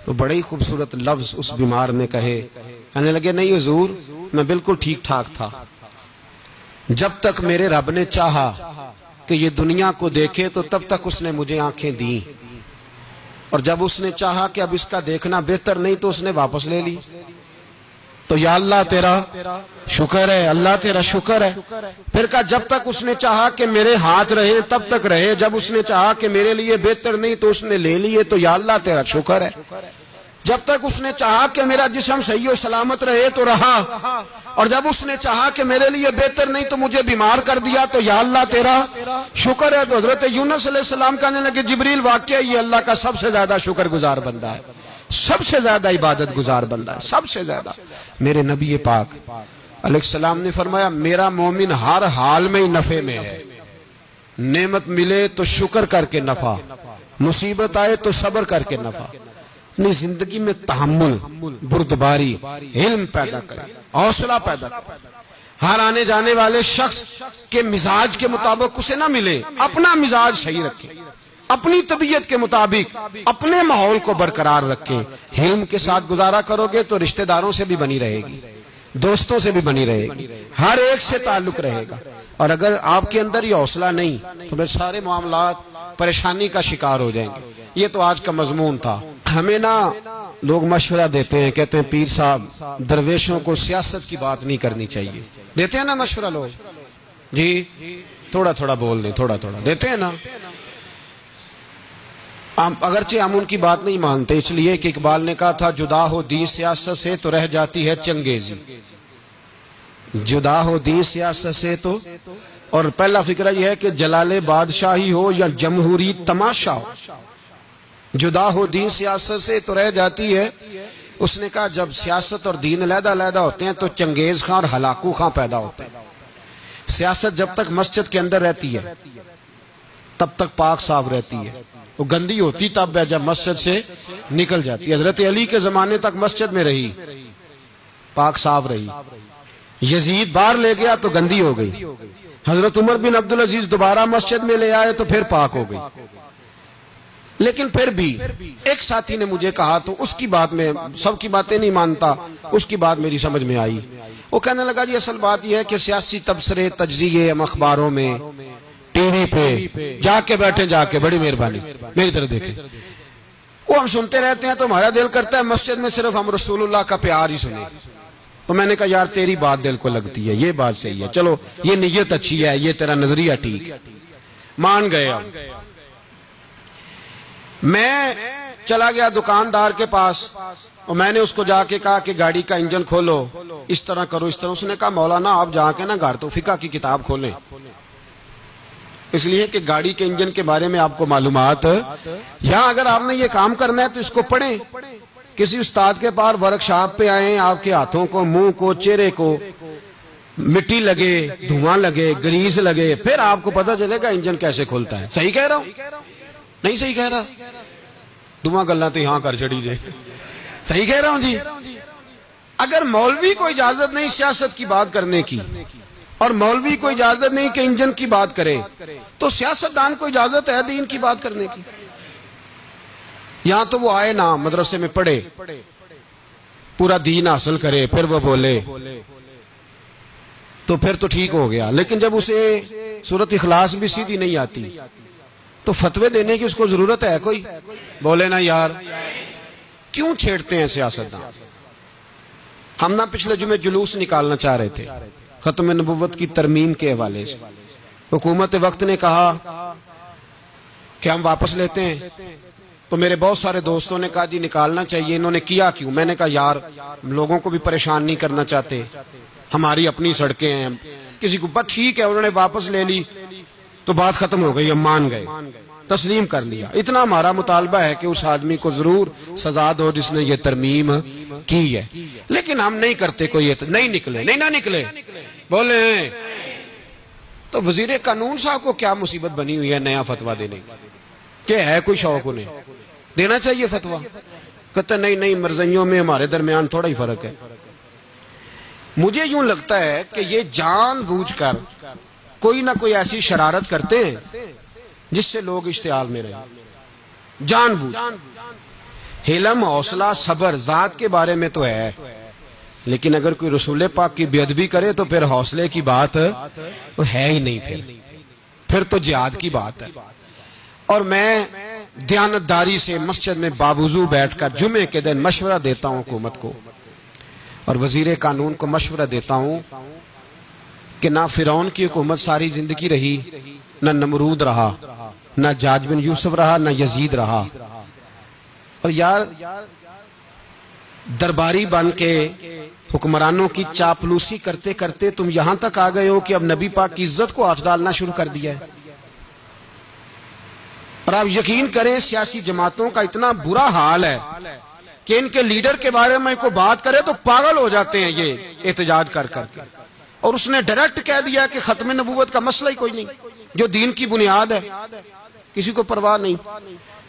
तो बड़े ही खूबसूरत लफ्ज उस बीमार ने कहे, कहने लगे नहीं हुजूर मैं बिल्कुल ठीक ठाक था, जब तक मेरे रब ने चाहा कि ये दुनिया को देखे तो तब तक उसने मुझे आंखें दी, और जब उसने चाहा कि अब इसका देखना बेहतर नहीं तो उसने वापस ले ली। तो या अल्लाह तेरा शुक्र है, अल्लाह तेरा शुक्र है। फिर कहा जब तक उसने चाहा कि मेरे हाथ रहे तब तक रहे, जब उसने चाहा कि मेरे लिए बेहतर नहीं तो उसने ले लिए, तो या अल्लाह तेरा शुक्र है। जब तक उसने चाहा कि मेरा जिस्म सही और सलामत रहे तो रहा, और जब उसने चाहा कि मेरे लिए बेहतर नहीं तो मुझे बीमार कर दिया, तो या अल्लाह तेरा शुक्र है। तो हजरत यूनुस अलैहिस्सलाम कहने लगे जिब्रील वाकई ये अल्लाह का सबसे ज्यादा शुक्रगुजार बंदा है, सबसे ज्यादा इबादत गुजार बंदा है, सबसे ज्यादा। मेरे नबी पाक अलैहिस्सलाम ने फरमाया मेरा मोमिन हर हाल में ही नफे में है। नेमत मिले तो शुक्र करके नफा, मुसीबत आए तो सब्र करके नफा। अपनी जिंदगी में तहम्मुल, बुर्दबारी, इल्म पैदा करे, हौसला पैदा करे। हर आने जाने वाले शख्स के मिजाज के मुताबिक उसे ना मिले, अपना मिजाज सही रखे, अपनी तबीयत के मुताबिक अपने माहौल को बरकरार रखे। हिल्म के साथ गुजारा करोगे तो रिश्तेदारों से भी बनी रहेगी, दोस्तों से भी बनी रहेगी, हर एक से ताल्लुक रहेगा। और अगर आपके अंदर ये हौसला नहीं तो फिर सारे मामलात परेशानी का शिकार हो जाएंगे। ये तो आज का मजमून था। हमें ना लोग मशवरा देते हैं, कहते हैं पीर साहब दरवेशों को सियासत की बात नहीं करनी चाहिए। देते हैं ना मशवरा लोग जी, थोड़ा थोड़ा बोल दें, थोड़ा थोड़ा देते हैं ना। अगरचे हम उनकी बात नहीं मानते, इसलिए कि इकबाल ने कहा था जुदा हो दी सियासत से तो रह जाती है चंगेजी, जुदा हो दी सियासत से तो। और पहला फिक्र यह है कि जलाले बादशाही हो या जमहूरी तमाशा हो, जुदा हो दीन सियासत से तो रह जाती है। उसने कहा जब सियासत और दीन अलहदा होते हैं तो चंगेज खां और हलाकू खां पैदा होते हैं। सियासत जब तक मस्जिद के अंदर रहती है तब तक पाक साफ रहती है, वो गंदी होती तब है जब मस्जिद से निकल जाती है। हजरत अली के जमाने तक मस्जिद में रही, पाक साफ रही। यजीद बाहर ले गया तो गंदी हो गई। हजरत उमर बिन अब्दुल अजीज दोबारा मस्जिद में ले आए तो फिर पाक हो गई। लेकिन फिर भी एक साथी ने मुझे कहा, तो उसकी बात में सबकी बातें नहीं मानता, उसकी बात मेरी समझ में आई। वो कहने लगा जी असल बात यह है कि सियासी तबसरे तज्जिए हम अखबारों में टीवी पे जाके बैठे, जाके बड़ी मेहरबानी मेरी तरफ देखें, वो हम सुनते रहते हैं तो हमारा दिल करता है मस्जिद में सिर्फ हम रसूलुल्लाह का प्यार ही सुने। तो मैंने कहा यार तेरी बात दिल को लगती है, ये बात सही है, चलो ये नीयत अच्छी है, ये तेरा नजरिया ठीक है, मान गए। हम मैं चला गया दुकानदार के पास और मैंने उसको जाके कहा कि गाड़ी का इंजन खोलो, इस तरह करो, इस तरह। उसने कहा मौलाना आप जाके ना घर तो फिका की किताब खोलें, इसलिए कि गाड़ी के इंजन के बारे में आपको मालूमात, यहाँ अगर आपने ये काम करना है तो इसको पढ़ें, किसी उस्ताद के पास वर्कशॉप पे आए, आपके हाथों को, मुंह को, चेहरे को मिट्टी लगे, धुआं लगे, ग्रीस लगे, फिर आपको पता चलेगा इंजन कैसे खुलता है। सही कह रहा हूं नहीं सही कह रहा? धुआं गल्ला तो यहां कर चढ़ी जाए, सही कह रहा हूं जी। अगर मौलवी को इजाजत नहीं सियासत की बात करने की और मौलवी को इजाजत नहीं कि इंजन की बात करे, तो सियासतदान को इजाजत है दीन की बात करने की। यहां तो वो आए ना, मदरसे में पढ़े, पूरा दीन हासिल करे, फिर वो बोले तो फिर तो ठीक हो गया। लेकिन जब उसे सूरत इखलास भी सीधी नहीं आती तो फतवे देने की उसको जरूरत है कोई? बोले ना यार, क्यों छेड़ते हैं सियासतदान? हम ना पिछले जुमे जुलूस निकालना चाह रहे थे खत्म नबुव्वत की तरमीम के हवाले से। हुकूमत वक्त ने कहा कि हम वापस लेते हैं, तो मेरे बहुत सारे दोस्तों ने कहा जी निकालना चाहिए। इन्होंने किया क्यों? मैंने कहा यार लोगों को भी परेशान नहीं करना चाहते, हमारी अपनी सड़कें हैं, किसी को बस ठीक है। उन्होंने वापस ले ली तो बात खत्म हो गई, हम मान गए, तस्लीम कर लिया। इतना हमारा मुतालबा है कि उस आदमी को जरूर सजा दो जिसने ये तरमीम की है। लेकिन हम नहीं करते, कोई नहीं निकले, नहीं ना निकले, बोले तो वजीर कानून साहब को क्या मुसीबत बनी हुई है नया फतवा देने की? क्या है कोई शौक उन्हें देना चाहिए फतवा? कहते नहीं नहीं, मर्जियों में हमारे दरमियान थोड़ा ही फर्क है। मुझे यूं लगता है कि ये जानबूझकर कोई ना कोई ऐसी शरारत करते हैं जिससे लोग इश्तिहाल में रहे, जानबूझ। हिलम, हौसला, सब्र जात के बारे में तो है, लेकिन अगर कोई रसूल पाक की बेअदबी करे तो फिर हौसले की बात तो है ही नहीं, फिर तो जिहाद की बात है। और मैं दयानतदारी से मस्जिद में बावजू बैठकर जुमे के दिन मशवरा देता हूं हुकूमत को, और वजीर कानून को मशवरा देता हूं कि ना फिरौन की हुकूमत सारी जिंदगी रही, ना नमरूद रहा, ना जाज बिन यूसुफ रहा, ना यजीद रहा। और यार दरबारी बन के हुक्मरानों की चापलूसी करते करते तुम यहां तक आ गए हो कि अब नबी पाक की इज्जत को हाथ डालना शुरू कर दिया है। और आप यकीन करें सियासी जमातों का इतना बुरा हाल है कि इनके लीडर के बारे में कोई बात करे तो पागल हो जाते हैं ये एहतजाज कर करके। और उसने डायरेक्ट कह दिया कि खत्म नबूवत का मसला ही कोई नहीं, जो दीन की बुनियाद है, किसी को परवाह नहीं।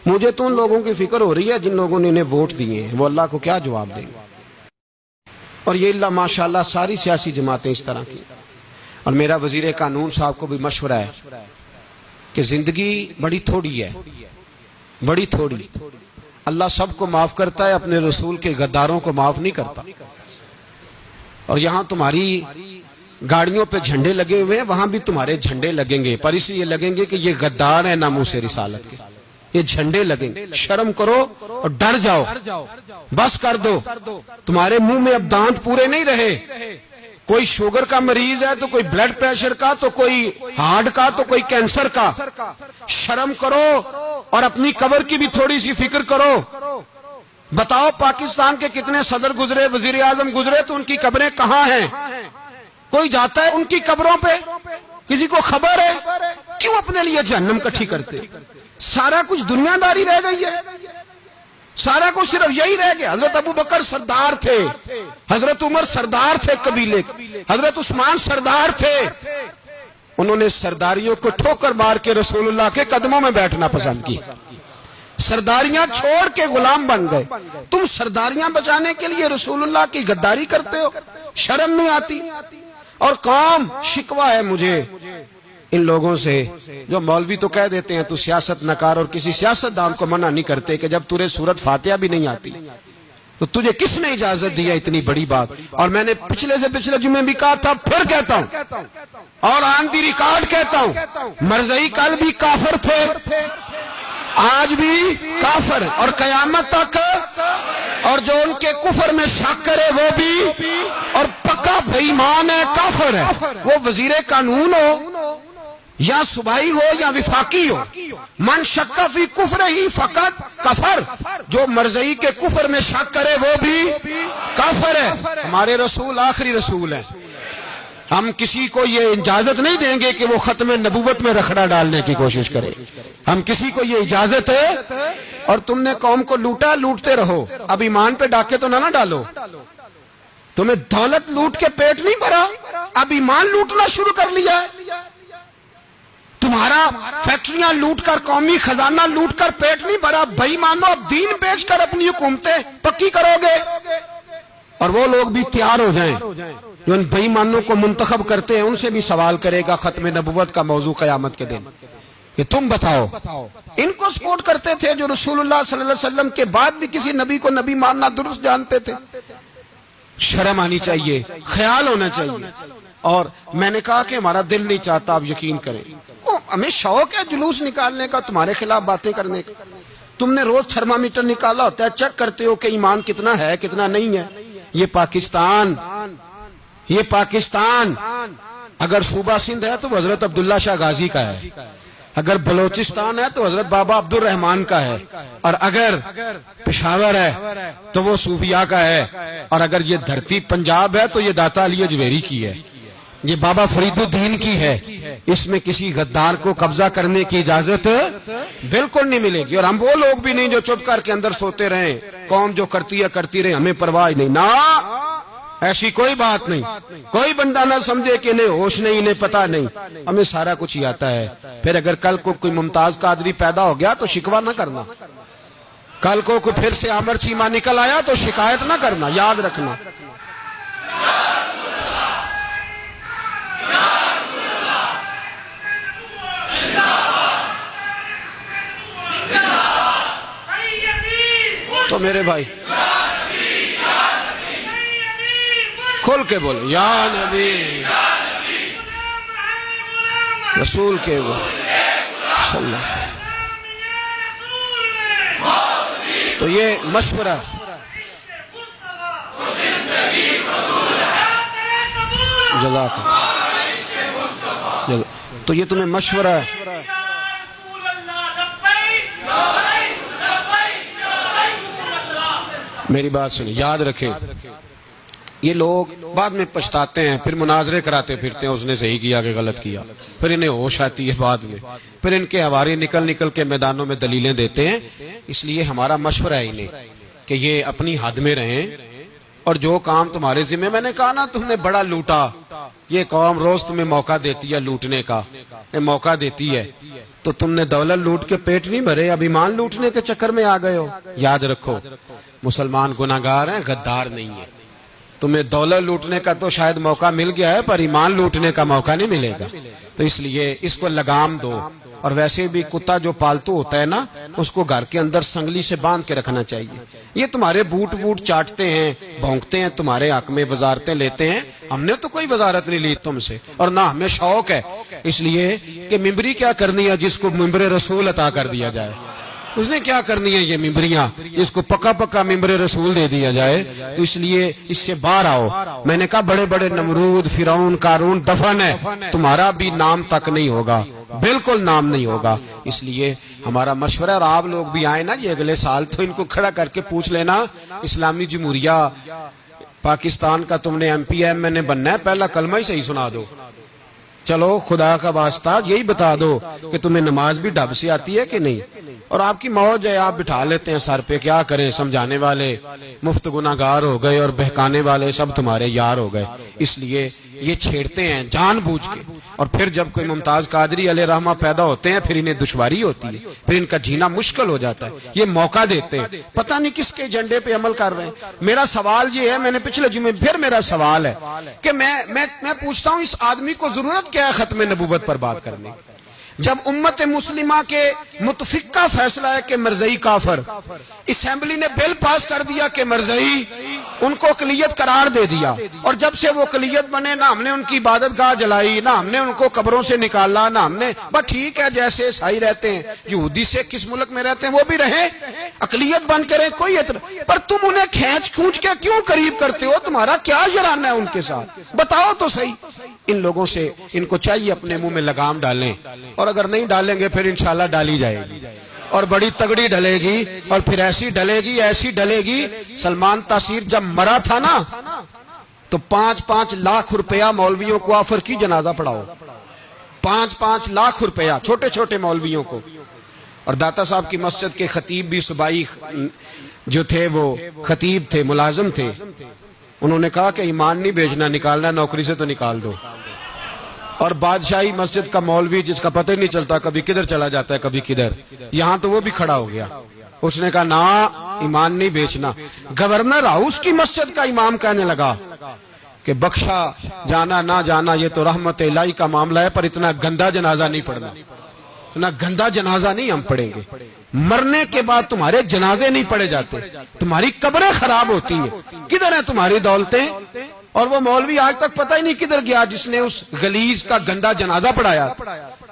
मुझे तो उन लोगों की फिक्र हो रही है जिन लोगों ने इन्हें वोट दिए हैं, वो अल्लाह को क्या जवाब देंगे। और ये अल्लाह माशाल्लाह सारी सियासी जमातें इस तरह की। और मेरा वजीर कानून साहब को भी मशवरा है कि जिंदगी बड़ी थोड़ी है, बड़ी थोड़ी। अल्लाह सबको माफ करता है, अपने रसूल के गद्दारों को माफ नहीं करता। और यहां तुम्हारी गाड़ियों पे झंडे लगे हुए हैं, वहां भी तुम्हारे झंडे लगेंगे, पर इसलिए लगेंगे कि ये गद्दार है नामूस रिसालत के। ये झंडे लगेंगे। शर्म करो और डर जाओ, बस कर दो। तुम्हारे मुंह में अब दांत पूरे नहीं रहे। कोई शुगर का मरीज है तो कोई ब्लड प्रेशर का, तो कोई हार्ट का, तो कोई कैंसर का। शर्म करो और अपनी कब्र की भी थोड़ी सी फिक्र करो। बताओ पाकिस्तान के कितने सदर गुजरे, वजीर आजम गुजरे, तो उनकी कब्रें कहां हैं? कोई जाता है उनकी कब्रों पे? किसी को खबर है? क्यों अपने लिए जहन्नम इकट्ठी करते? सारा कुछ दुनियादारी रह गई है, सारा कुछ सिर्फ यही रह गया। हजरत अबू बकर सरदार थे, हजरत उमर सरदार थे कबीले, हजरत उस्मान सरदार थे। उन्होंने सरदारियों को ठोकर मार के रसूलुल्लाह के कदमों में बैठना पसंद किया। सरदारियां छोड़ के गुलाम बन गए। तुम सरदारियां बचाने के लिए रसूलुल्लाह की गद्दारी करते हो, शर्म नहीं आती? और कौम शिकवा है मुझे इन लोगों से जो मौलवी तो कह देते हैं तू सियासत नकार, और किसी सियासतदान को मना नहीं करते कि जब तुझे सूरत फातिहा भी नहीं आती तो तुझे किसने इजाजत दी है इतनी बड़ी बात। और मैंने पिछले से पिछले जुम्मे भी कहा था, फिर कहता हूं और ऑन दी रिकॉर्ड कहता हूं, मरज़ई कल भी काफिर थे, आज भी काफिर और कयामत तक। और जो उनके कुफर में शक करे वो भी, और पक्का बेईमान है, काफिर है। वो वजीर कानून हो या सुबाई हो या विफाकी हो, मन शक्का फी कुफर ही फकत कफर। जो मरज़ई के कुफर में शक करे वो भी काफिर है। हमारे रसूल आखिरी रसूल है। हम किसी को ये इजाजत नहीं देंगे कि वो खत्म नबूवत में रखड़ा डालने की कोशिश करे। हम किसी को ये इजाजत है। और तुमने कौम को लूटा, लूटते रहो, अब ईमान पे डाके तो ना डालो। तुम्हें दौलत लूट के पेट नहीं भरा, अब ईमान लूटना शुरू कर लिया है। तुम्हारा फैक्ट्रियां लूटकर, कौमी खजाना लूटकर पेट नहीं भरा, बेईमानो अब दीन बेचकर अपनी हुकूमतें पक्की करोगे। और वो लोग भी तैयार हो जाएं जो इन बेईमानों को मुंतखब करते हैं, उनसे भी सवाल करेगा खत्म नबुव्वत का मौजू क़यामत के दिन कि तुम बताओ। इनको सपोर्ट करते थे जो रसूलुल्लाह सल्लल्लाहु अलैहि वसल्लम के बाद भी किसी नबी को नबी मानना दुरुस्त जानते थे। शर्म आनी चाहिए, ख्याल होना चाहिए। और मैंने कहा कि हमारा दिल नहीं चाहता, आप यकीन करें, हमें शौक है जुलूस निकालने का, तुम्हारे खिलाफ बातें करने का। तुमने रोज थर्मामीटर निकाला होता है, चेक करते हो कि ईमान कितना है कितना नहीं है। ये पाकिस्तान, ये पाकिस्तान अगर सूबा सिंध है तो हजरत अब्दुल्ला शाह गाजी का है, अगर बलोचिस्तान है तो हजरत बाबा अब्दुल रहमान का है, और अगर पेशावर है तो वो सूफिया का है, और अगर ये धरती पंजाब है तो ये दाता अली अजमेरी की है, ये बाबा फरीदुद्दीन की है। इसमें किसी गद्दार को कब्जा करने की इजाजत बिल्कुल नहीं मिलेगी। और हम वो लोग भी नहीं जो चुप करके अंदर सोते रहे, कौम जो करती है करती रहे, हमें परवाह नहीं ना, ऐसी कोई बात नहीं। कोई बंदा ना समझे कि इन्हें होश नहीं, इन्हें पता नहीं, हमें सारा कुछ ही आता है। फिर अगर कल को कोई मुमताज कादरी पैदा हो गया तो शिकवा ना करना, कल को कोई फिर से आमर चीमा निकल आया तो शिकायत ना करना, याद रखना। तो मेरे भाई खोल के बोले या नबी रसूल के वो सल्लल्लाहु। तो ये मशवरा जज़ाक। तो ये तुम्हें मशवरा है। मेरी बात सुनिए, याद रखें, ये लोग बाद में पछताते हैं, फिर मुनाजरे कराते फिरते हैं, उसने सही किया कि गलत किया, फिर इन्हें होश आती है बाद में, फिर इनके हवारी निकल निकल के मैदानों में दलीलें देते हैं। इसलिए हमारा मशवरा है इन्हें कि ये अपनी हद में रहें, और जो काम तुम्हारे जिम्मे, मैंने कहा ना तुमने बड़ा लूटा, ये कौम रोज तुम्हें मौका देती है लूटने का, मौका देती है, तो तुमने दौलत लूट के पेट नहीं भरे, अब ईमान लूटने के चक्कर में आ गए हो। याद रखो, मुसलमान गुनाहगार हैं, गद्दार नहीं है। तुम्हें दौलत लूटने का तो शायद मौका मिल गया है, पर ईमान लूटने का मौका नहीं मिलेगा। तो इसलिए इसको लगाम दो। और वैसे भी कुत्ता जो पालतू होता है ना, उसको घर के अंदर संगली से बांध के रखना चाहिए। ये तुम्हारे बूट बूट चाटते हैं, भौंकते हैं, तुम्हारे हक में वजारतें लेते हैं। हमने तो कोई वजारत नहीं ली तुमसे, और ना हमें शौक है इसलिए कि मिंबरी क्या करनी है जिसको मिंबरे रसूल अता कर दिया जाए। उसने क्या करनी है ये मिंबरियां, इसको पक्का पक्का मिंबरे रसूल दे दिया जाए। तो इसलिए इससे बाहर आओ। मैंने कहा बड़े बड़े नमरूद, फिरौन, कारून दफन है, तुम्हारा भी नाम तक नहीं होगा, बिल्कुल नाम नहीं होगा। इसलिए हमारा मशवरा, और आप लोग भी आए ना ये अगले साल, तो इनको खड़ा करके पूछ लेना, इस्लामी जमहूरिया पाकिस्तान का तुमने MPM बनना है, पहला कलमा ही सही सुना दो। चलो खुदा का वास्ता यही बता दो कि तुम्हें नमाज भी ढब से आती है कि नहीं। और आपकी मौज है, आप बिठा लेते हैं सर पे, क्या करें, समझाने वाले मुफ्त गुनाहगार हो गए और बहकाने वाले सब तुम्हारे यार हो गए। इसलिए ये छेड़ते हैं जानबूझ के, और फिर जब कोई मुमताज कादरी अलैहि रहमा पैदा होते हैं, फिर इन्हें दुश्वारी होती है, फिर इनका जीना मुश्किल हो जाता है। ये मौका देते हैं, पता नहीं किसके एजेंडे पे अमल कर रहे हैं। मेरा सवाल ये है, मैंने पिछले जुमे फिर मेरा सवाल है कि मैं पूछता हूँ, इस आदमी को जरूरत क्या है खत्म नबूवत पर बात करने, जब उम्मत मुस्लिमा के मुतफिक का फैसला है कि मरज़ई काफर, असेंबली ने बिल पास कर दिया कि मरज़ई, उनको अक़लियत करार दे दिया, और जब से वो अक़लियत बने ना हमने उनकी इबादत गाह जलाई, ना हमने उनको कब्रों से निकाला, ना हमने, बस ठीक है जैसे ईसाई रहते हैं, यहूदी से किस मुल्क में रहते हैं वो भी रहे, अक़लियत बन के रहे, कोई पर तुम उन्हें खींच खूंच के क्यों करीब करते हो? तुम्हारा क्या जराना है उनके साथ, बताओ तो सही। इन लोगों से इनको चाहिए अपने मुंह में लगाम डालें, और अगर नहीं डालेंगे फिर इंशाल्लाह डाली जाएगी, और बड़ी तगड़ी डलेगी, और फिर ऐसी डलेगी ऐसी डलेगी। सलमान तासीर जब मरा था ना, तो 5-5 लाख रुपया मौलवियों को ऑफर की जनाजा पढ़ाओ, 5-5 लाख रुपया छोटे छोटे मौलवियों को। और दाता साहब की मस्जिद के खतीब भी सुबाई जो थे वो खतीब थे, मुलाजिम थे, उन्होंने कहा कि ईमान नहीं बेचना, निकालना नौकरी से तो निकाल दो। और बादशाही मस्जिद का मौलवी जिसका पता ही नहीं चलता, कभी किधर चला जाता है कभी किधर, यहाँ तो वो भी खड़ा हो गया, उसने कहा ना ईमान नहीं बेचना। गवर्नर हाउस की मस्जिद का इमाम कहने लगा कि बख्शा जाना ना जाना ये तो रहमत इलाही का मामला है, पर इतना गंदा जनाजा नहीं पढ़ना, इतना गंदा जनाजा नहीं हम पढ़ेंगे। मरने के बाद तुम्हारे जनाजे नहीं पढ़े जाते, तुम्हारी कब्रें खराब होती हैं, किधर है तुम्हारी दौलतें? और वो मौलवी आज तक पता ही नहीं किधर गया जिसने उस गलीज का गंदा जनाजा पढ़ाया।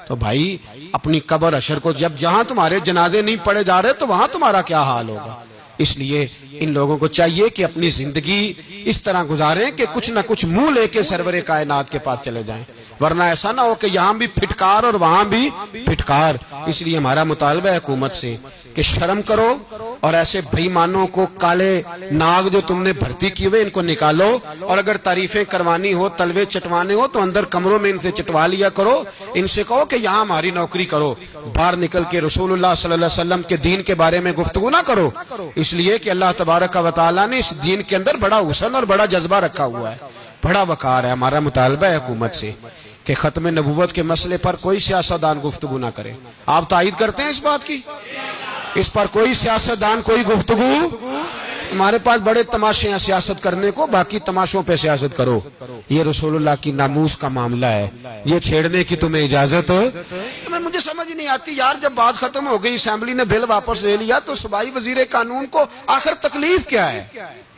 तो भाई अपनी कब्र अशर को, जब जहां तुम्हारे जनाजे नहीं पढ़े जा रहे तो वहां तुम्हारा क्या हाल होगा। इसलिए इन लोगों को चाहिए कि अपनी जिंदगी इस तरह गुजारें कि कुछ ना कुछ मुंह लेके सरवरे कायनात के पास चले जाएं, वरना ऐसा ना हो कि यहाँ भी फिटकार और वहां भी फिटकार। इसलिए हमारा मुतालबा है हुकूमत से कि शर्म करो, और ऐसे बेईमानों को, काले नाग जो तुमने भर्ती किए हुए, इनको निकालो, और अगर तारीफें करवानी हो, तलवे चटवाने हो, तो अंदर कमरों में इनसे चटवा लिया करो, इनसे कहो कि यहाँ हमारी नौकरी करो, बाहर निकल के रसूलुल्लाह सल्लल्लाहु अलैहि वसल्लम के दीन के बारे में गुफ्तगू ना करो, इसलिए कि अल्लाह तबारक व तआला ने इस दीन के अंदर बड़ा हुस्न और बड़ा जज्बा रखा हुआ है, बड़ा वकार है। हमारा मुतालबा है हुकूमत से कि खत्म नबूवत के मसले पर कोई सियासतदान गुफ्तगू ना करे। आप तायद करते हैं इस बात की? इस पर कोई सियासतदान, कोई गुफ्तगू? हमारे पास बड़े तमाशे हैं सियासत करने को, बाकी तमाशों पे सियासत करो। ये रसूलुल्लाह की नामूस का मामला है, ये छेड़ने की तुम्हें इजाजत? मुझे समझ नहीं आती यार, जब बात खत्म हो गई, असेंबली ने बिल वापस ले लिया, तो सूबाई वजीर कानून को आखिर तकलीफ क्या है?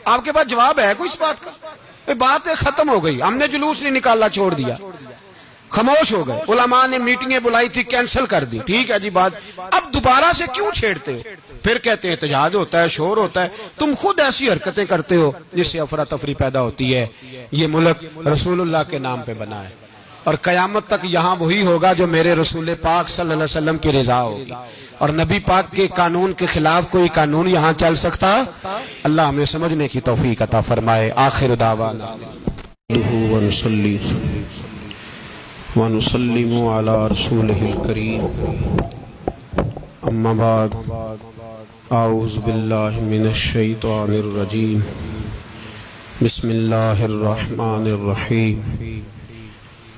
आपके पास जवाब है कोई इस बात का? बात खत्म हो गई, हमने जुलूस नहीं निकाला, छोड़ दिया, खामोश हो गए। उलमा ने मीटिंगें बुलाई थी, कैंसिल कर दी, ठीक है जी बात। अब दोबारा से क्यों छेड़ते हो? फिर कहते हैं एहतजाज होता है, शोर होता है। तुम खुद ऐसी हरकतें करते हो जिससे अफरा तफरी पैदा होती है। ये मुल्क रसूलुल्लाह के नाम पे बना है और कयामत तक यहाँ वही होगा जो मेरे रसूल पाक सल्लल्लाहु अलैहि वसल्लम की रजा होगी, और नबी पाक के कानून के खिलाफ कोई कानून यहाँ चल सकता? अल्लाह हमें समझने की तौफीक अता फरमाए। आखिर दावाना व नुसल्लिमु अला रसूलिहिल करीम, अम्मा बाद, आऊज़ु बिल्लाहि मिनश शैतानिर रजीम, बिस्मिल्लाहिर रहमानिर रहीम,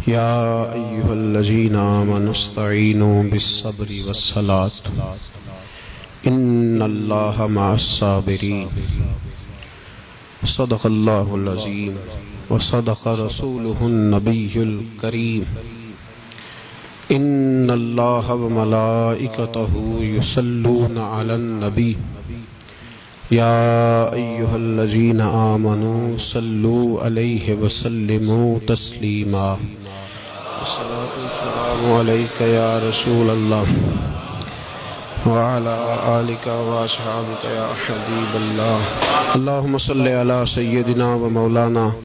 या अय्युहल्लज़ीना आमनुस्तईनु बिस्सब्रि वस्सलात, इन्नल्लाहा मअस्साबिरीन, सदक़ल्लाहुल अज़ीम व सदक़ रसूलुहुन नबियुल करीम, इन्नल्लाहा व मलाइकतहु युसल्लूना अलन नबी, या अय्युहल्लज़ीना आमनू सल्लू अलैहि व सल्लिमू तस्लीमा। अस्सलातु वस्सलामु अलैका या रसूल अल्लाह व अला आलिका व अस्हाबिका या हबीब अल्लाह। अल्लाहुम्मा सल्लि अला सय्यदिना व मौलाना